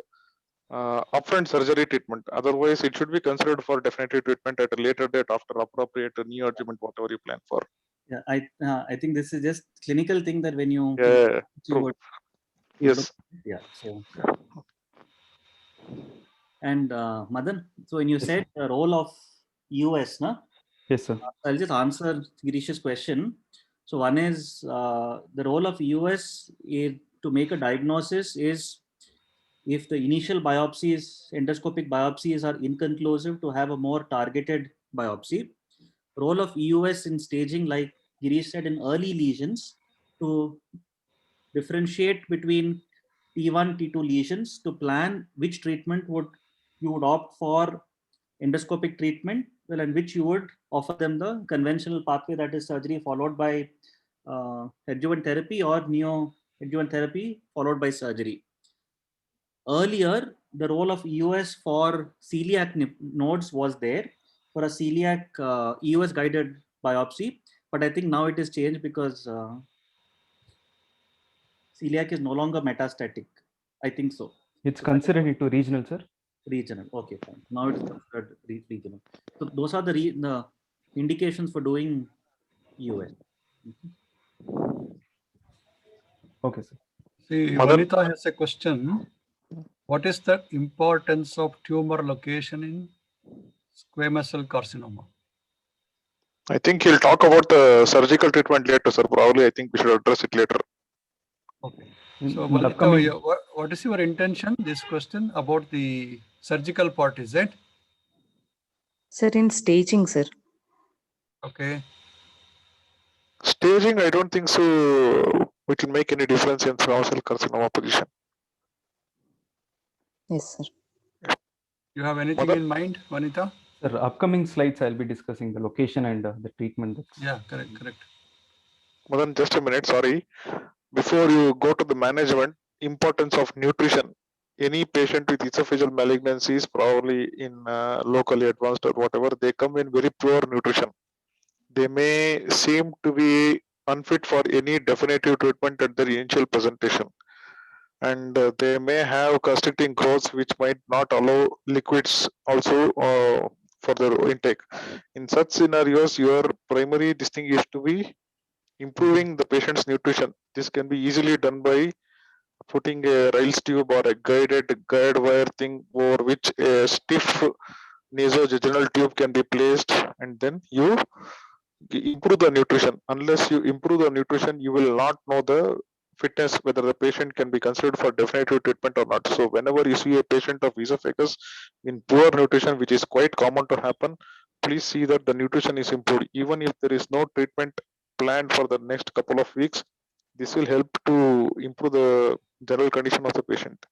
upfront surgery treatment. Otherwise, it should be considered for definitive treatment at a later date after appropriate knee adjustment, whatever you plan for. Yeah, I think this is just clinical thing that when you Yeah, true. would Yes. look, yeah. So and Madan, so when you Yes, said the role of US, na? Yes, sir. I'll just answer Girish's question. So one is the role of EUS to make a diagnosis is if the initial biopsies, endoscopic biopsies are inconclusive, to have a more targeted biopsy. Role of EUS in staging, like Girish said, in early lesions to differentiate between T1, T2 lesions to plan which treatment you would opt for endoscopic treatment, well, and which you would offer them the conventional pathway, that is surgery followed by adjuvant therapy or neo-adjuvant therapy followed by surgery. Earlier, the role of EUS for celiac nodes was there for a celiac EUS guided biopsy, but I think now it is changed because celiac is no longer metastatic. I think so. It's considered into regional, sir. Regional. Okay, fine. Now it is considered regional. So those are the indications for doing EUS. Okay, sir. See, Mother- Vanita has a question. What is the importance of tumor location in squamous cell carcinoma? I think he'll talk about the surgical treatment later, sir. Probably, I think we should address it later. Okay. In- So, in the Vanita, upcoming, what is your intention? This question about the surgical part, is it? Sir, in staging, sir. Okay. Staging, I don't think so. We can make any difference in squamous cell carcinoma position. Yes, sir. You have anything Mother- in mind, Vanita? sir, upcoming slides, I'll be discussing the location and the treatment. Yeah, correct. Madan, just a minute, sorry. Before you go to the management, importance of nutrition. Any patient with esophageal malignancies, probably in locally advanced or whatever, they come in very poor nutrition. They may seem to be unfit for any definitive treatment at their initial presentation. And they may have constricting growths which might not allow liquids also for their intake. In such scenarios, your primary thing is to be improving the patient's nutrition. This can be easily done by putting a Riles tube or a guide wire thing over which a stiff nasojejunal tube can be placed, and then you improve the nutrition. Unless you improve the nutrition, you will not know the fitness whether the patient can be considered for definitive treatment or not. So whenever you see a patient of esophagus in poor nutrition, which is quite common to happen, please see that the nutrition is improved. Even if there is no treatment planned for the next couple of weeks, this will help to improve the general condition of the patient.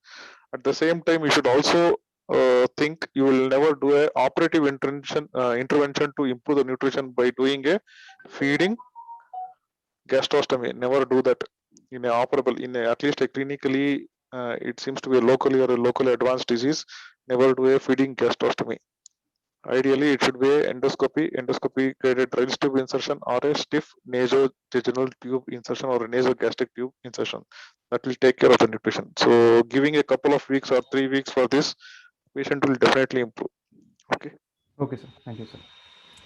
At the same time, you should also think you will never do a operative intervention to improve the nutrition by doing a feeding gastrostomy. Never do that in a operable, at least a clinically, it seems to be a locally or a locally advanced disease. Never do a feeding gastrostomy. Ideally, it should be endoscopy guided Riles tube insertion or a stiff nasojejunal tube insertion or a nasogastric tube insertion. That will take care of the nutrition. So giving a couple of weeks or 3 weeks for this, patient will definitely improve. Okay. Okay, sir. Thank you, sir.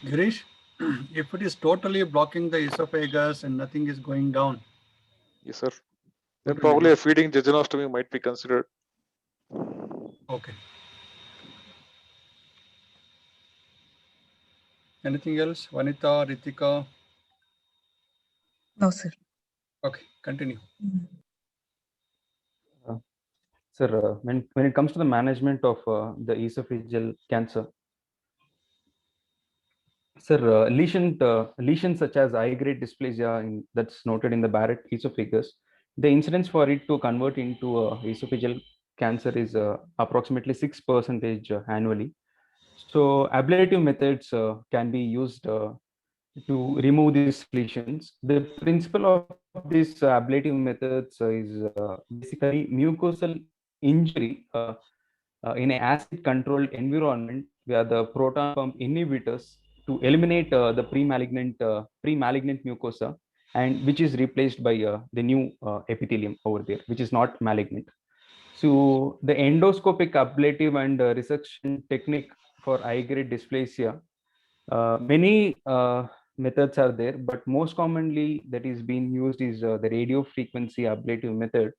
Girish, if it is totally blocking the esophagus and nothing is going down, Yes, sir. what Then will you probably do? a feeding jejunostomy might be considered. Okay. Anything else? Vanita, Ritika? No, sir. Okay, continue. Sir, when it comes to the management of the esophageal cancer, sir, lesions such as high-grade dysplasia that's noted in the Barrett esophagus, the incidence for it to convert into esophageal cancer is approximately 6% annually. So ablative methods can be used to remove these lesions. The principle of these ablative methods is basically mucosal injury in an acid-controlled environment where the proton pump inhibitors to eliminate the pre-malignant mucosa, and which is replaced by the new epithelium over there, which is not malignant. So the endoscopic ablative and resection technique for high-grade dysplasia, many methods are there, but most commonly that is being used is the radio frequency ablative method.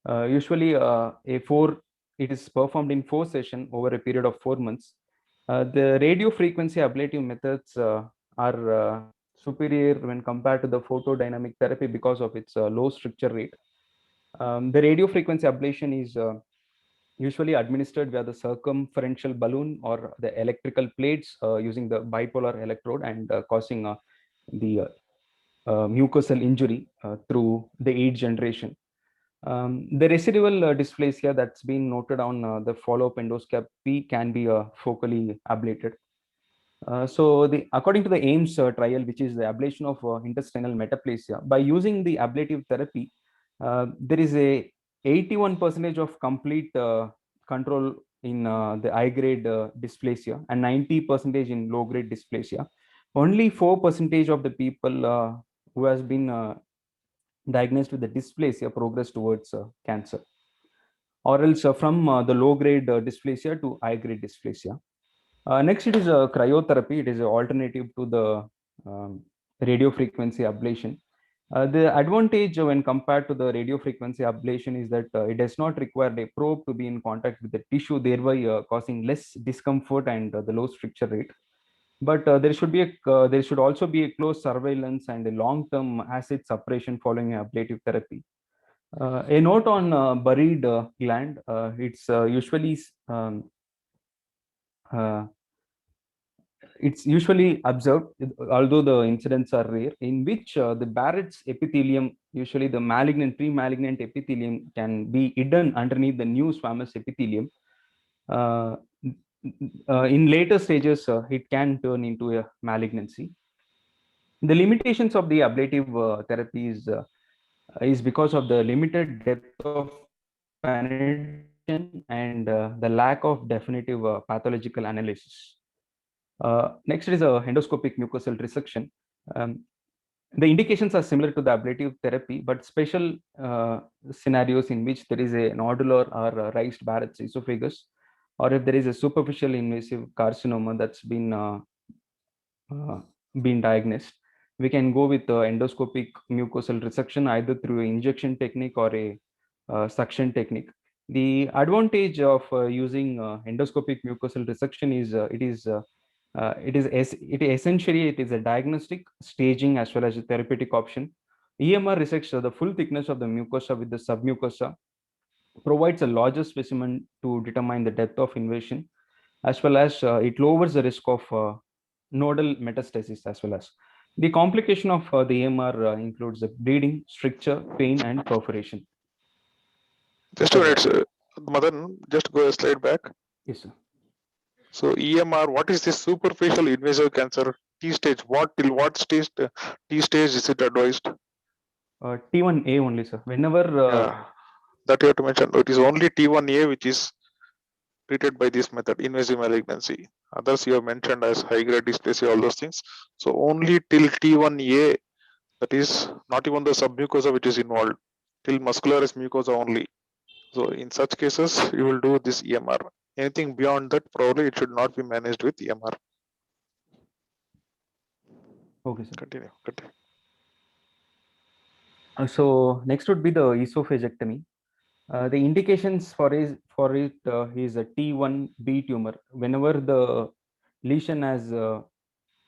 Usually it is performed in 4 sessions over a period of 4 months. The radio frequency ablative methods are superior when compared to the photodynamic therapy because of its low stricture rate. The radiofrequency ablation is usually administered via the circumferential balloon or the electrical plates using the bipolar electrode and causing the mucosal injury through the eighth generation. The residual dysplasia that's been noted on the follow-up endoscopy can be focally ablated. According to the AIMS trial, which is the ablation of intestinal metaplasia, by using the ablative therapy, there is a 81% of complete control in the high-grade dysplasia and 90% in low-grade dysplasia. Only 4% of the people who has been diagnosed with the dysplasia progress towards cancer, or else from the low-grade dysplasia to high-grade dysplasia. Next, it is a cryotherapy. It is an alternative to the radiofrequency ablation. The advantage when compared to the radiofrequency ablation is that it does not require a probe to be in contact with the tissue, thereby causing less discomfort and the low stricture rate. But there should also be a close surveillance and a long-term acid suppression following ablative therapy. A note on buried gland. It's usually observed, although the incidents are rare, in which the Barrett's epithelium, usually the pre-malignant epithelium, can be hidden underneath the new squamous epithelium. In later stages, it can turn into a malignancy. The limitations of the ablative therapy is because of the limited depth of penetration and the lack of definitive pathological analysis. Next is a endoscopic mucosal resection. The indications are similar to the ablative therapy, but special scenarios in which there is a nodular or a raised Barrett's esophagus, or if there is a superficial invasive carcinoma that's been diagnosed, we can go with endoscopic mucosal resection either through an injection technique or a suction technique. The advantage of using endoscopic mucosal resection is it is a diagnostic, staging, as well as a therapeutic option. EMR resects the full thickness of the mucosa with the submucosa, provides a larger specimen to determine the depth of invasion, as well as it lowers the risk of nodal metastasis as well as. The complication of the EMR includes the bleeding, stricture, pain, and perforation. Just a minute, Madan, just go a slide back. Yes, sir. So EMR, what is this superficial invasive cancer? T stage, till what stage? T stage is it advised? T1A only, sir. Whenever that you have to mention, it is only T1A which is treated by this method, invasive malignancy. Others you have mentioned as high grade dysplasia, all those things. So only till T1A, that is not even the submucosa which is involved, till muscularis mucosa only. So in such cases, you will do this EMR. Anything beyond that, probably it should not be managed with EMR. Okay, sir. Continue. So next would be the esophagectomy. The indications for it is a T1B tumor. Whenever the lesion has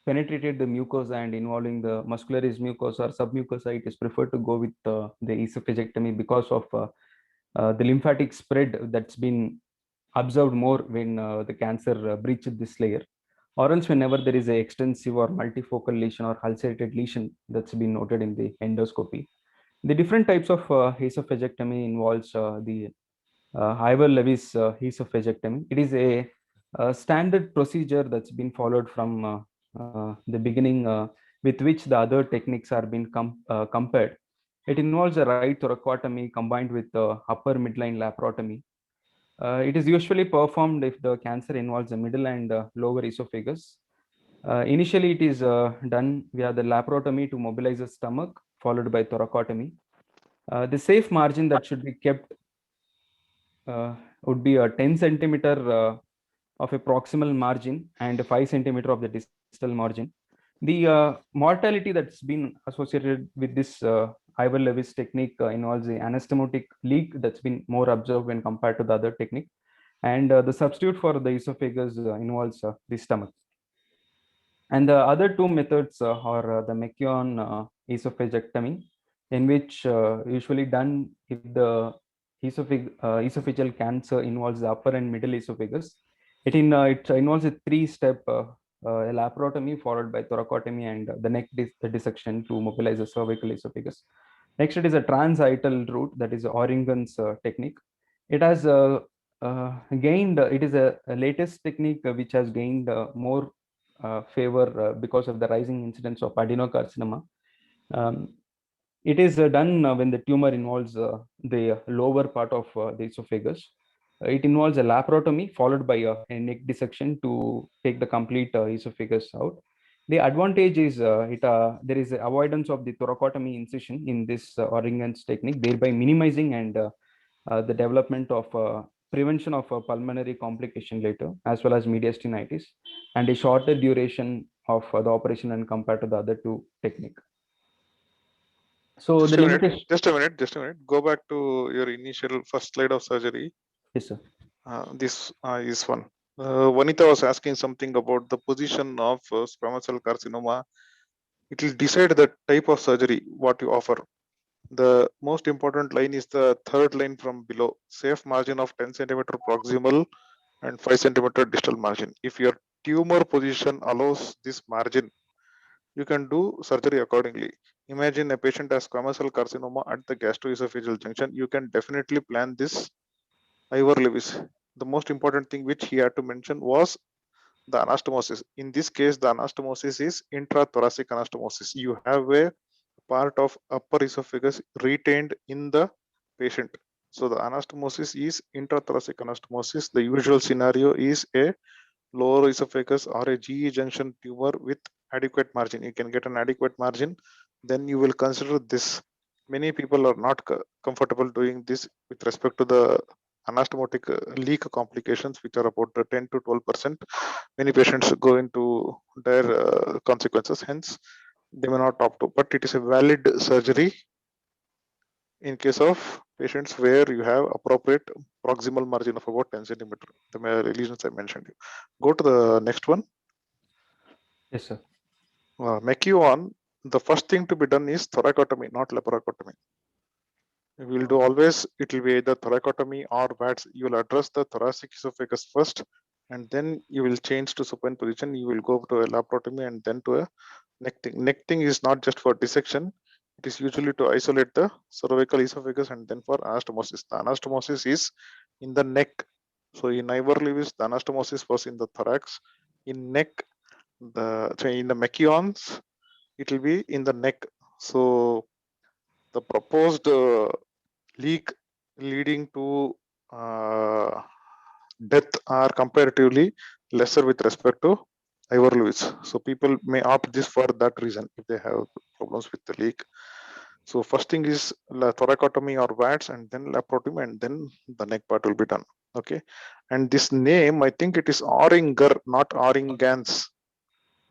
penetrated the mucosa and involving the muscularis mucosa or submucosa, it is preferred to go with the esophagectomy because of the lymphatic spread that's been observed more when the cancer breaches this layer, or else whenever there is a extensive or multifocal lesion or ulcerated lesion that's been noted in the endoscopy. The different types of esophagectomy involves the Ivor-Lewis esophagectomy. It is a standard procedure that's been followed from the beginning, with which the other techniques are being compared. It involves a right thoracotomy combined with upper midline laparotomy. It is usually performed if the cancer involves the middle and lower esophagus. Initially, it is done via the laparotomy to mobilize the stomach, followed by thoracotomy. The safe margin that should be kept would be a 10 centimeter of a proximal margin and 5 centimeter of the distal margin. The mortality that's been associated with this Ivor-Lewis technique involves the anastomotic leak that's been more observed when compared to the other technique. And the substitute for the esophagus involves the stomach. And the other two methods are the Mekion esophagectomy, in which usually done if the esophageal cancer involves the upper and middle esophagus. It involves a three-step a laparotomy followed by thoracotomy and the neck dissection to mobilize the cervical esophagus. Next, it is a transhiatal route, that is Oringan's technique. It has gained, it is a latest technique which has gained more favor because of the rising incidence of adenocarcinoma. It is done when the tumor involves the lower part of the esophagus. It involves a laparotomy followed by a neck dissection to take the complete esophagus out. The advantage is there is avoidance of the thoracotomy incision in this Oringan's technique, thereby minimizing and the development of prevention of pulmonary complication later, as well as mediastinitis, and a shorter duration of the operation and compared to the other two technique. So Just the a minute, limitation. just a minute. Go back to your initial first slide of surgery. Yes, sir. This is one. Vanita was asking something about the position of squamous cell carcinoma. It will decide the type of surgery what you offer. The most important line is the third line from below. Safe margin of 10 centimeter proximal and 5 centimeter distal margin. If your tumor position allows this margin, you can do surgery accordingly. Imagine a patient has squamous cell carcinoma at the gastroesophageal junction. You can definitely plan this Ivor Lewis. The most important thing which he had to mention was the anastomosis. In this case, the anastomosis is intrathoracic anastomosis. You have a part of upper esophagus retained in the patient. So the anastomosis is intrathoracic anastomosis. The usual scenario is a lower esophagus or a GE junction tumor with adequate margin. You can get an adequate margin, then you will consider this. Many people are not comfortable doing this with respect to the anastomotic leak complications, which are about 10 to 12%. Many patients go into dire consequences, hence they may not opt to, but it is a valid surgery in case of patients where you have appropriate proximal margin of about 10 centimeter, the lesions I mentioned. Go to the next one. Yes, sir. Mekion, the first thing to be done is thoracotomy, not laparotomy. We will do always, it will be either thoracotomy or VATS. You will address the thoracic esophagus first, and then you will change to supine position. You will go to a laparotomy and then to a neck thing. Neck thing is not just for dissection. It is usually to isolate the cervical esophagus and then for anastomosis. The anastomosis is in the neck. So in Ivor Lewis, the anastomosis was in the thorax. In neck, in the Mekions, it will be in the neck. So the proposed leak leading to death are comparatively lesser with respect to Ivor Lewis. So people may opt this for that reason if they have problems with the leak. So first thing is thoracotomy or VATS, and then laparotomy, and then the neck part will be done. Okay, and this name, I think it is Oringer, not Oringans.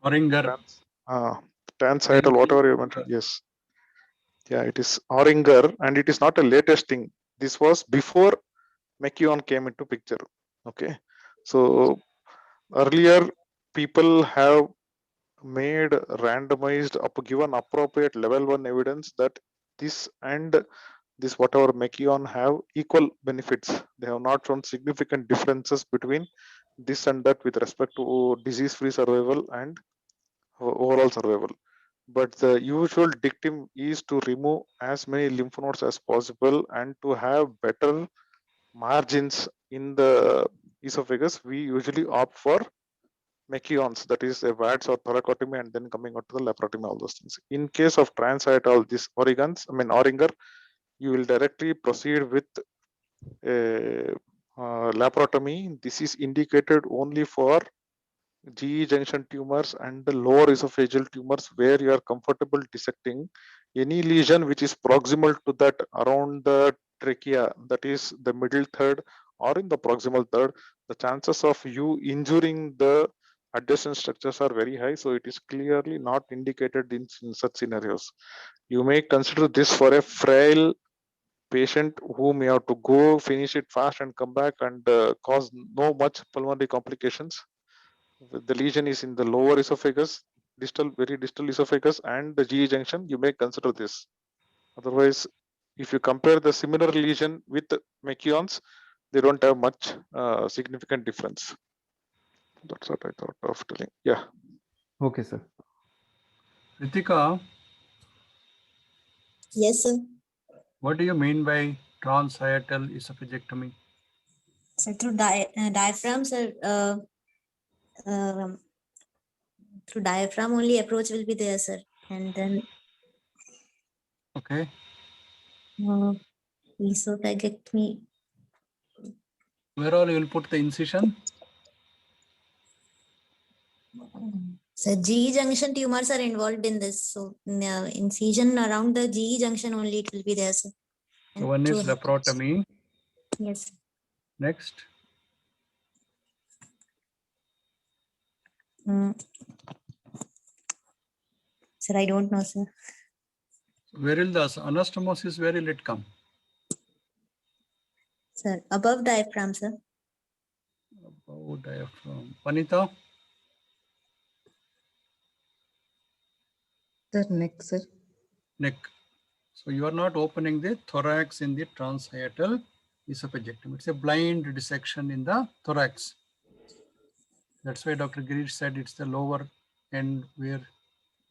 Oringer. Transhiatal, whatever you mentioned. Yes. Yeah, it is Oringer, and it is not a latest thing. This was before Mekion came into picture. Okay, so earlier people have made randomized given appropriate level 1 evidence that this and this whatever Mekion have equal benefits. They have not shown significant differences between this and that with respect to disease-free survival and overall survival. But the usual dictum is to remove as many lymph nodes as possible and to have better margins in the esophagus. We usually opt for Mekions, that is a VATS or thoracotomy, and then coming out to the laparotomy, all those things. In case of transhiatal, this Oringer, you will directly proceed with a laparotomy. This is indicated only for GE junction tumors and the lower esophageal tumors where you are comfortable dissecting any lesion which is proximal to that around the trachea, that is the middle third or in the proximal third. The chances of you injuring the adjacent structures are very high, so it is clearly not indicated in such scenarios. You may consider this for a frail patient who may have to go finish it fast and come back and cause no much pulmonary complications. The lesion is in the lower esophagus. very distal esophagus and the GE junction, you may consider this. Otherwise, if you compare the similar lesion with Mekions, they don't have much significant difference. That's what I thought of telling. Yeah. Okay, sir. Ritika, Yes, sir. what do you mean by transhiatal esophagectomy? So through diaphragm, sir, through diaphragm only approach will be there, sir. And then Okay. esophagectomy. Where all you will put the incision? So GE junction tumors are involved in this. So incision around the GE junction only it will be there, sir. So one is through- laparotomy. Yes. Next. Sir, I don't know, sir. Where will the anastomosis, where will it come? Sir, above diaphragm, sir. Above diaphragm. Vanita? Sir, next, sir. Neck. So you are not opening the thorax in the transhiatal esophagectomy. It's a blind dissection in the thorax. That's why Dr. Girish said it's the lower end where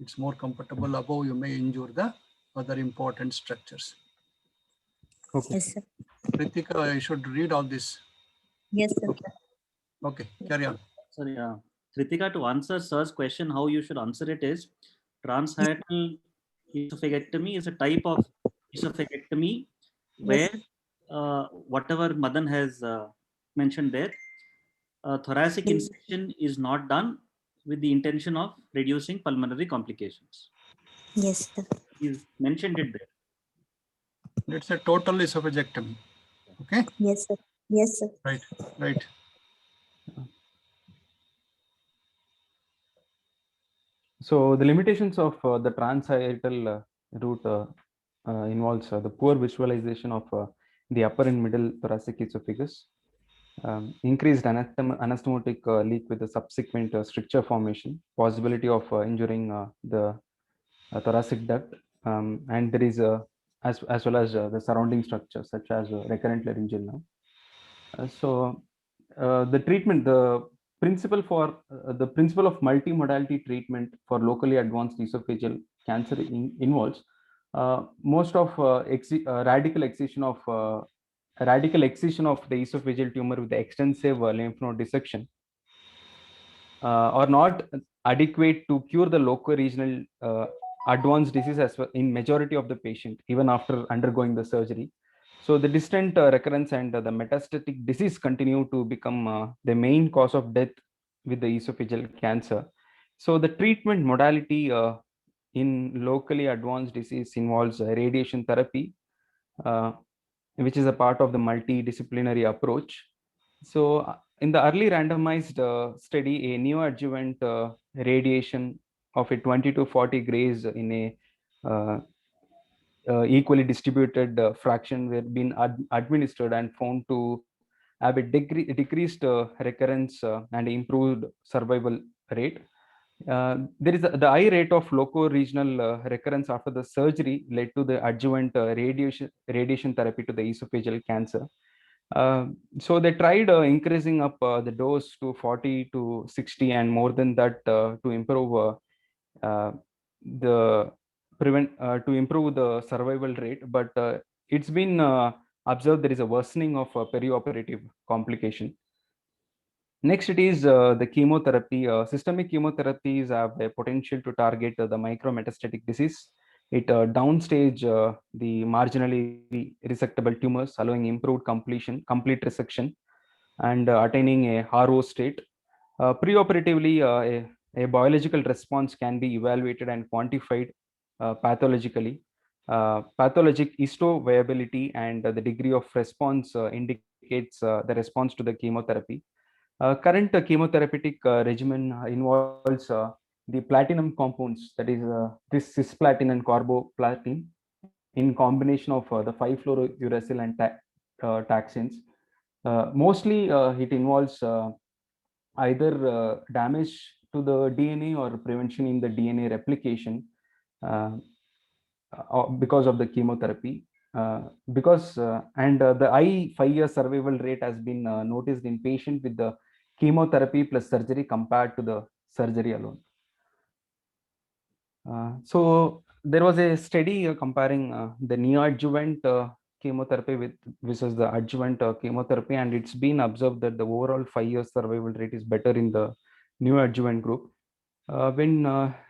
it's more comfortable. Above, you may injure the other important structures. Okay. Yes, sir. Ritika, you should read all this. Yes, sir. Okay, carry on. Sorry, Kritika, to answer sir's question, how you should answer it is transhiatal esophagectomy is a type of esophagectomy where whatever Madan has mentioned there, thoracic Yes. incision is not done with the intention of reducing pulmonary complications. Yes, sir. He's mentioned it there. It's a total esophagectomy. Okay, Yes, sir. Yes, sir. right, right. So the limitations of the transhiatal route involves the poor visualization of the upper and middle thoracic esophagus, increased anastomotic leak with the subsequent stricture formation, possibility of injuring the thoracic duct, and there is as well as the surrounding structures such as recurrent laryngeal nerve. So the treatment, the principle of multimodality treatment for locally advanced esophageal cancer involves most of radical excision of the esophageal tumor with the extensive lymph node dissection are not adequate to cure the loco-regional advanced disease as well in majority of the patient even after undergoing the surgery. So the distant recurrence and the metastatic disease continue to become the main cause of death with the esophageal cancer. So the treatment modality in locally advanced disease involves radiation therapy, which is a part of the multidisciplinary approach. So in the early randomized study, a neoadjuvant radiation of a 20 to 40 grays in a equally distributed fraction were being administered and found to have a decreased recurrence and improved survival rate. There is the high rate of loco-regional recurrence after the surgery led to the adjuvant radiation therapy to the esophageal cancer. So they tried increasing up the dose to 40 to 60 and more than that to improve to improve the survival rate, but it's been observed there is a worsening of perioperative complication. Next, it is the chemotherapy. Systemic chemotherapies have a potential to target the micrometastatic disease. It downstage the marginally resectable tumors, allowing improved complete resection, and attaining a RO state. Preoperatively, a biological response can be evaluated and quantified pathologically. Pathologic histoviability and the degree of response indicates the response to the chemotherapy. Current chemotherapeutic regimen involves the platinum compounds, that is this cisplatin and carboplatin, in combination of the 5-fluorouracil and taxanes. Mostly it involves either damage to the DNA or prevention in the DNA replication because of the chemotherapy. The high 5-year survival rate has been noticed in patient with the chemotherapy plus surgery compared to the surgery alone. So there was a study comparing the neoadjuvant chemotherapy with versus the adjuvant chemotherapy, and it's been observed that the overall 5-year survival rate is better in the neoadjuvant group. When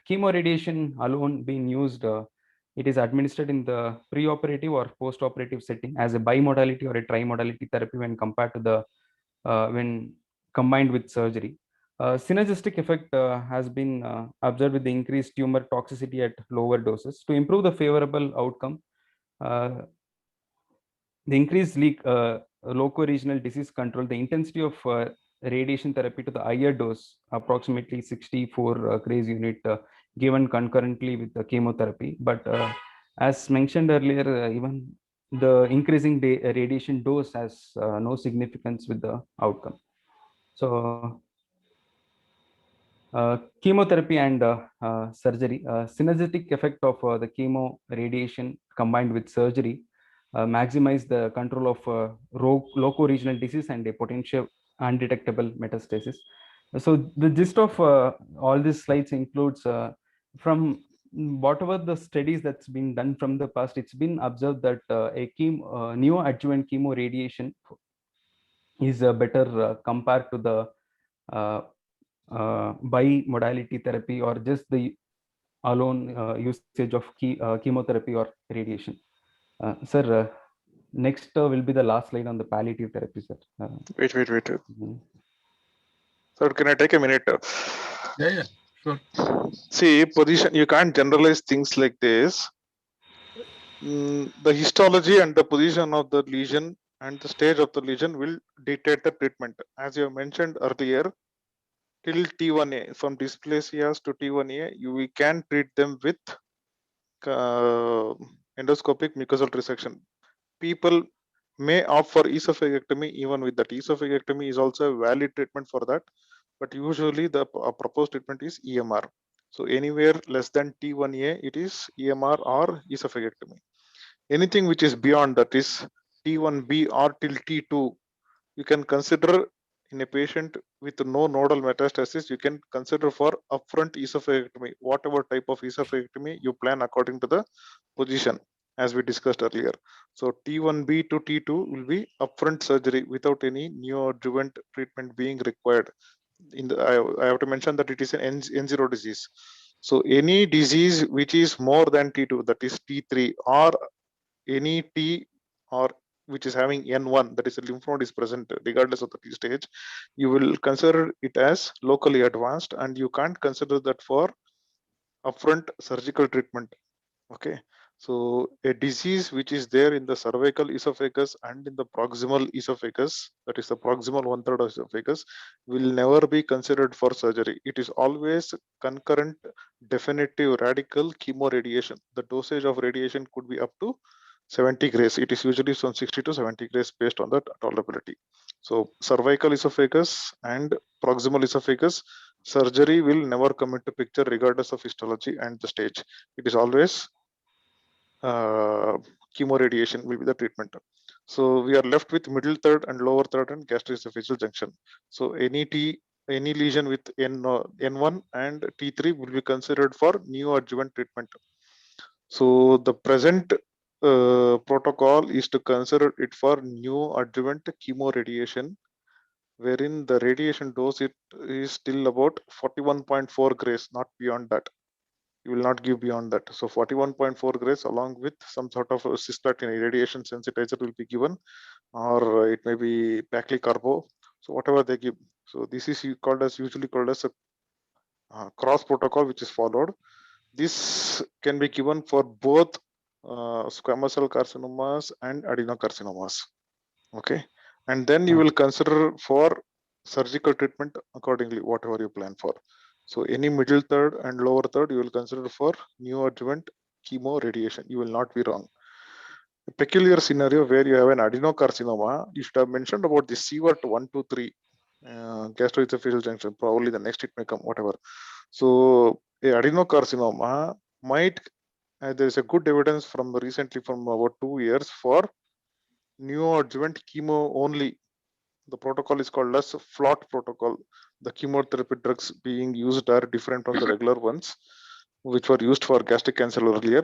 chemoradiation alone being used, it is administered in the preoperative or postoperative setting as a bimodality or a trimodality therapy when compared to the when combined with surgery. Synergistic effect has been observed with the increased tumor toxicity at lower doses. To improve the favorable outcome, the increased loco-regional disease control, the intensity of radiation therapy to the higher dose, approximately 64 Gray unit, given concurrently with the chemotherapy. But as mentioned earlier, even the increasing radiation dose has no significance with the outcome. So chemotherapy and surgery, synergetic effect of the chemo radiation combined with surgery maximize the control of loco-regional disease and a potential undetectable metastasis. So the gist of all these slides includes from whatever the studies that's been done from the past, it's been observed that neoadjuvant chemo radiation is better compared to the bimodality therapy or just the alone usage of chemotherapy or radiation. Sir, next will be the last slide on the palliative therapy, sir. Wait. Mhm. Sir, can I take a minute? Yeah, sure. See, position, you can't generalize things like this. The histology and the position of the lesion and the stage of the lesion will dictate the treatment. As you mentioned earlier, till T1A, from dysplasias to T1A, we can treat them with endoscopic mucosal resection. People may opt for esophagectomy. Even with that, esophagectomy is also a valid treatment for that, but usually the proposed treatment is EMR. So anywhere less than T1A, it is EMR or esophagectomy. Anything which is beyond that is T1B or till T2, you can consider in a patient with no nodal metastasis, you can consider for upfront esophagectomy, whatever type of esophagectomy you plan according to the position, as we discussed earlier. So T1B to T2 will be upfront surgery without any neoadjuvant treatment being required. I have to mention that it is an N0 disease. So any disease which is more than T2, that is T3, or any T or which is having N1, that is a lymph node is present regardless of the T stage, you will consider it as locally advanced, and you can't consider that for upfront surgical treatment. Okay, so a disease which is there in the cervical esophagus and in the proximal esophagus, that is the proximal 1/3 of esophagus, will never be considered for surgery. It is always concurrent definitive radical chemoradiation. The dosage of radiation could be up to 70 Grays. It is usually from 60 to 70 Grays based on the tolerability. So cervical esophagus and proximal esophagus, surgery will never come into picture regardless of histology and the stage. It is always chemoradiation will be the treatment. So we are left with middle third and lower third and gastroesophageal junction. So any lesion with N1 and T3 will be considered for neoadjuvant treatment. So the present protocol is to consider it for neoadjuvant chemoradiation, wherein the radiation dose is still about 41.4 Grays, not beyond that. You will not give beyond that. So 41.4 Grays along with some sort of a cisplatin radiation sensitizer will be given, or it may be paclitaxel. So whatever they give. So this is usually called as a cross protocol which is followed. This can be given for both squamous cell carcinomas and adenocarcinomas. Okay, and then you will consider for surgical treatment accordingly, whatever you plan for. So any middle third and lower third, you will consider for neoadjuvant chemo radiation. You will not be wrong. A peculiar scenario where you have an adenocarcinoma, you should have mentioned about the Sievert 1, 2, 3. gastroesophageal junction. Probably the next it may come, whatever. So a adenocarcinoma might. There is a good evidence from recently from about 2 years for neoadjuvant chemo only. The protocol is called as FLOT protocol. The chemotherapy drugs being used are different from the regular ones, which were used for gastric cancer earlier.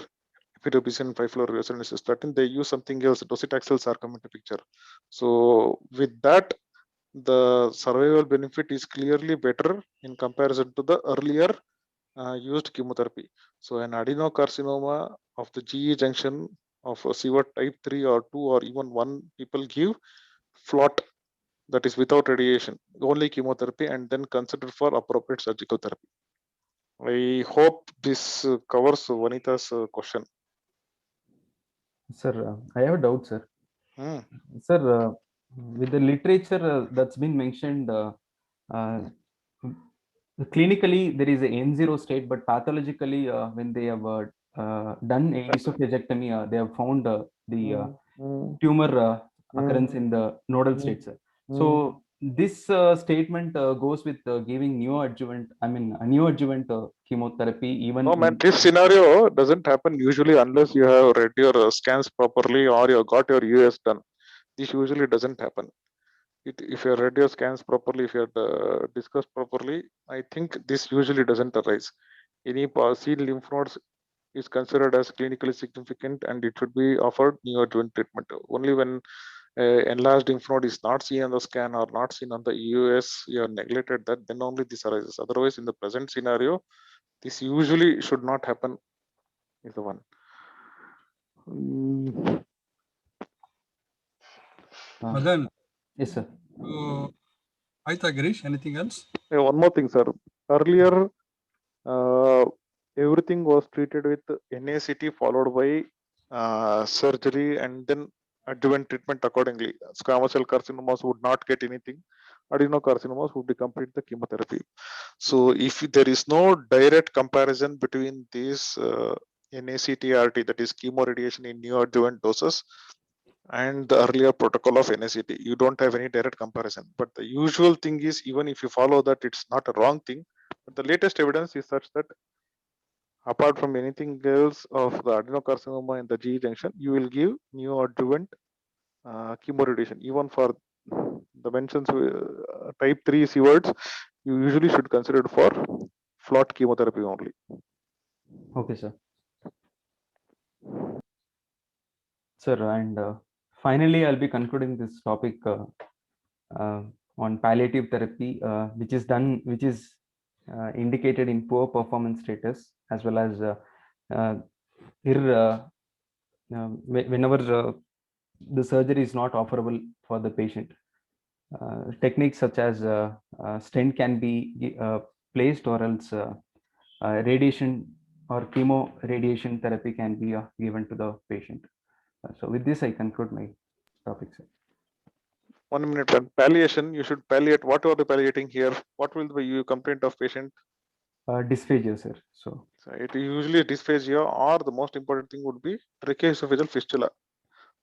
Epidopsin, 5-fluorouracil, they use something else. Docetaxel are come into picture. So with that, the survival benefit is clearly better in comparison to the earlier used chemotherapy. So an adenocarcinoma of the GE junction of a CWT type 3 or 2 or even 1, people give FLOT, that is without radiation, only chemotherapy, and then consider for appropriate surgical therapy. I hope this covers Vanita's question. Sir, I have a doubt, sir. Hmm. Sir, with the literature that's been mentioned, clinically there is a N0 state, but pathologically, when they have done a esophagectomy, they have found the tumor occurrence in the nodal state, sir. So this statement goes with giving neoadjuvant, neoadjuvant chemotherapy even. No, man, this scenario doesn't happen usually unless you have read your scans properly or you got your US done. This usually doesn't happen. If you have read your scans properly, if you have discussed properly, I think this usually doesn't arise. Any seen lymph nodes is considered as clinically significant and it should be offered neoadjuvant treatment. Only when enlarged lymph node is not seen on the scan or not seen on the EUS, you have neglected that, then only this arises. Otherwise, in the present scenario, this usually should not happen, is the one. Madan. Yes, sir. Aitha Girish, anything else? One more thing, sir. Earlier, everything was treated with NACT followed by surgery and then adjuvant treatment accordingly. Squamous cell carcinomas would not get anything. Adenocarcinomas would complete the chemotherapy. So if there is no direct comparison between these NACT-RT, that is chemoradiation in neoadjuvant doses, and the earlier protocol of NACT, you don't have any direct comparison. But the usual thing is, even if you follow that, it's not a wrong thing. But the latest evidence is such that apart from anything else of the adenocarcinoma in the GE junction, you will give neoadjuvant chemoradiation. Even for the mentions type 3 CWTs, you usually should consider it for FLOT chemotherapy only. Okay, sir. Sir, and finally, I'll be concluding this topic on palliative therapy, which is indicated in poor performance status, as well as whenever the surgery is not offerable for the patient. Techniques such as stent can be placed, or else radiation or chemo radiation therapy can be given to the patient. So with this, I conclude my topic, sir. 1 minute. Palliation, you should palliate. What are the palliating here? What will be your complaint of patient? Dysphagia, sir. So it usually dysphagia, or the most important thing would be tracheoesophageal fistula.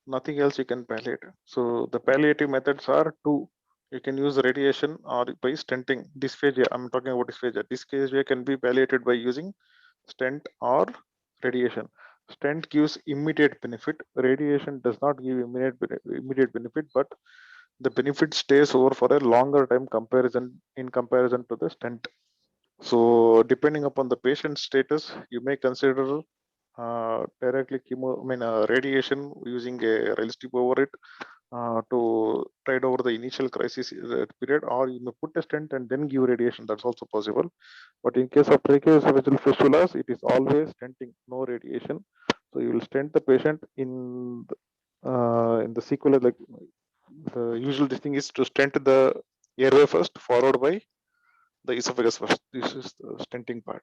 Nothing else you can palliate. So the palliative methods are two. You can use radiation or by stenting. Dysphagia, I'm talking about dysphagia. Dysphagia can be palliated by using stent or radiation. Stent gives immediate benefit. Radiation does not give immediate benefit, but the benefit stays over for a longer time in comparison to the stent. So depending upon the patient status, you may consider directly radiation using a RELS tube over it to tide over the initial crisis period, or you may put a stent and then give radiation. That's also possible. But in case of tracheoesophageal fistulas, it is always stenting, no radiation. So you will stent the patient in the sequel. Like the usual thing is to stent the airway first, followed by the esophagus first. This is the stenting part.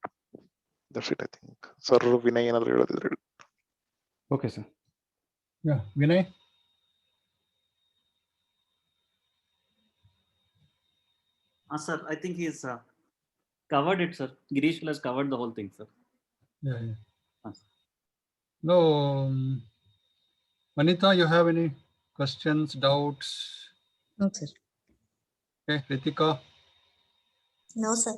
That's it, I think. Sir, Vinay, another. okay, sir. Yeah, Vinay. Sir, I think he's covered it, sir. Girish has covered the whole thing, sir. Yeah. No, Manita, you have any questions, doubts? No, sir. Okay, Ritika. No, sir.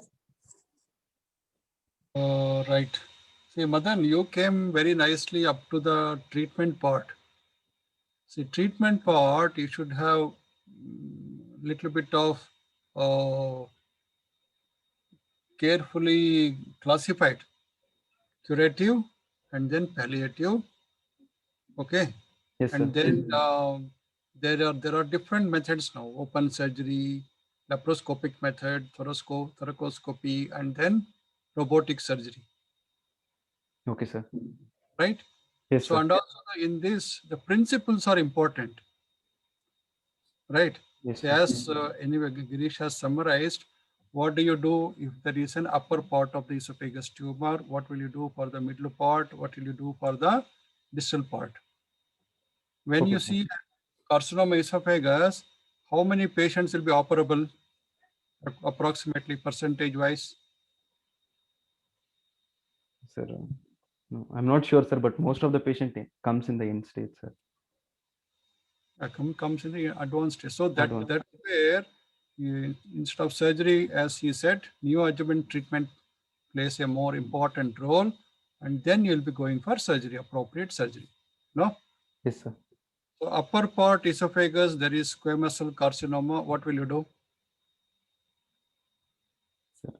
Right. See, Madan, you came very nicely up to the treatment part. See, treatment part, you should have little bit of carefully classified curative and then palliative. Okay. Yes, And sir. then there are different methods now: open surgery, laparoscopic method, thoracoscopy, and then robotic surgery. Okay, sir. Right. Yes, So, sir. and also in this, the principles are important. Right. Yes, So, sir. as anyway, Girish has summarized, what do you do if there is an upper part of the esophagus tumor? What will you do for the middle part? What will you do for the distal part? When Okay, you sir. see carcinoma esophagus, how many patients will be operable approximately percentage wise? Sir, no, I'm not sure, sir, but most of the patient comes in the end stage, sir. Comes in the advanced stage. So Advanced. that's where instead of surgery, as he said, neoadjuvant treatment plays a more important role, and then you'll be going for surgery, appropriate surgery. No? Yes, sir. So upper part esophagus, there is squamous cell carcinoma. What will you do? Sir,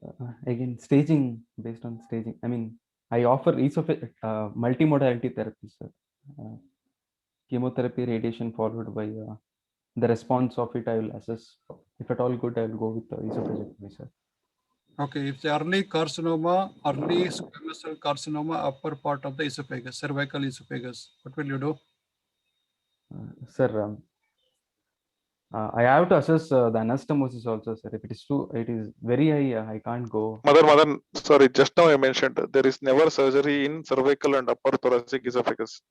again, staging based on staging. I mean, I offer multimodality therapy, sir. Chemotherapy, radiation, followed by the response of it. I will assess. If at all good, I will go with the esophagectomy, sir. Okay, if the early carcinoma, early squamous cell carcinoma, upper part of the esophagus, cervical esophagus, what will you do? Sir, I have to assess the anastomosis also, sir. If it is very high, I can't go. Madan, sorry, just now I mentioned there is never surgery in cervical and upper thoracic esophagus.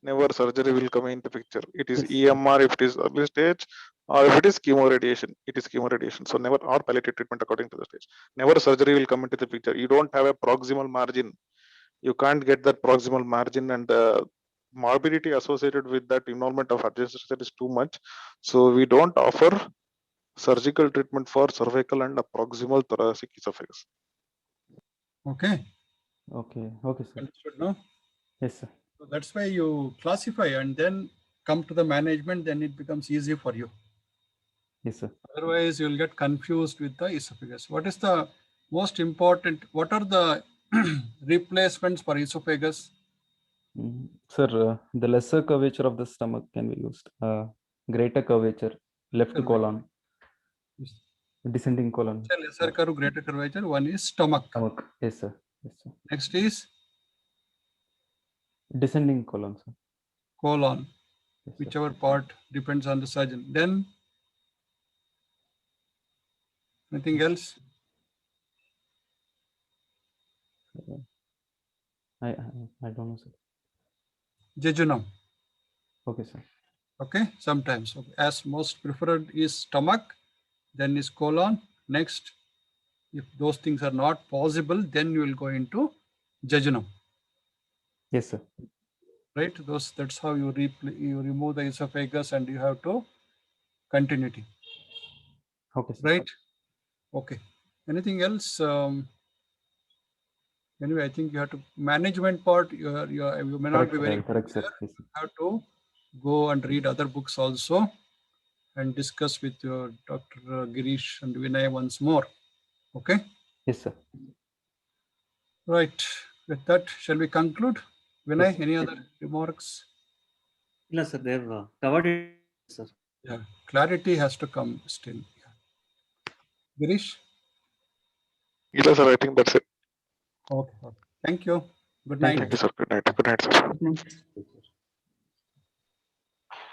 Never surgery will come into picture. It is Yes, EMR if it is early stage, or if it is chemoradiation, it is chemoradiation. So never, or palliative treatment according to the stage. Never surgery will come into the picture. You don't have a proximal margin. You can't get that proximal margin, and the morbidity associated with that involvement of adjacent structure is too much. So we don't offer surgical treatment for cervical and proximal thoracic esophagus. Okay, Okay, sir. understood, no? Yes, sir. So that's why you classify and then come to the management, then it becomes easy for you. Yes, sir. Otherwise, you'll get confused with the esophagus. What is the most important? What are the replacements for esophagus? Sir, the lesser curvature of the stomach can be used. Greater curvature, left colon, descending colon. Lesser curve, greater curvature. One is stomach. Stomach. Yes, sir. Yes, sir. Next is Descending colon, sir. colon. Yes, sir. Whichever part depends on the surgeon. Then anything else? I don't know, sir. Jejunum. Okay, sir. Okay, sometimes. Okay. As most preferred is stomach, then is colon. Next, if those things are not possible, then you will go into jejunum. Yes, sir. Right? That's how you remove the esophagus and you have to continuity. Okay, sir. Right? Okay. Anything else? Anyway, I think you have to management part. You may not Correct, be very sir. Correct, sir. clear. Yes, sir. You have to go and read other books also and discuss with your Dr. Girish and Vinay once more. Okay? Yes, sir. Right. With that, shall we conclude? Vinay, Yes. any other remarks? No, sir, they've covered it, sir. Yeah, clarity has to come still. Yeah. Girish? Yes, sir, I think that's it. Okay. Thank you. Good night. Thank you, sir. Good night. Good night, sir. Next.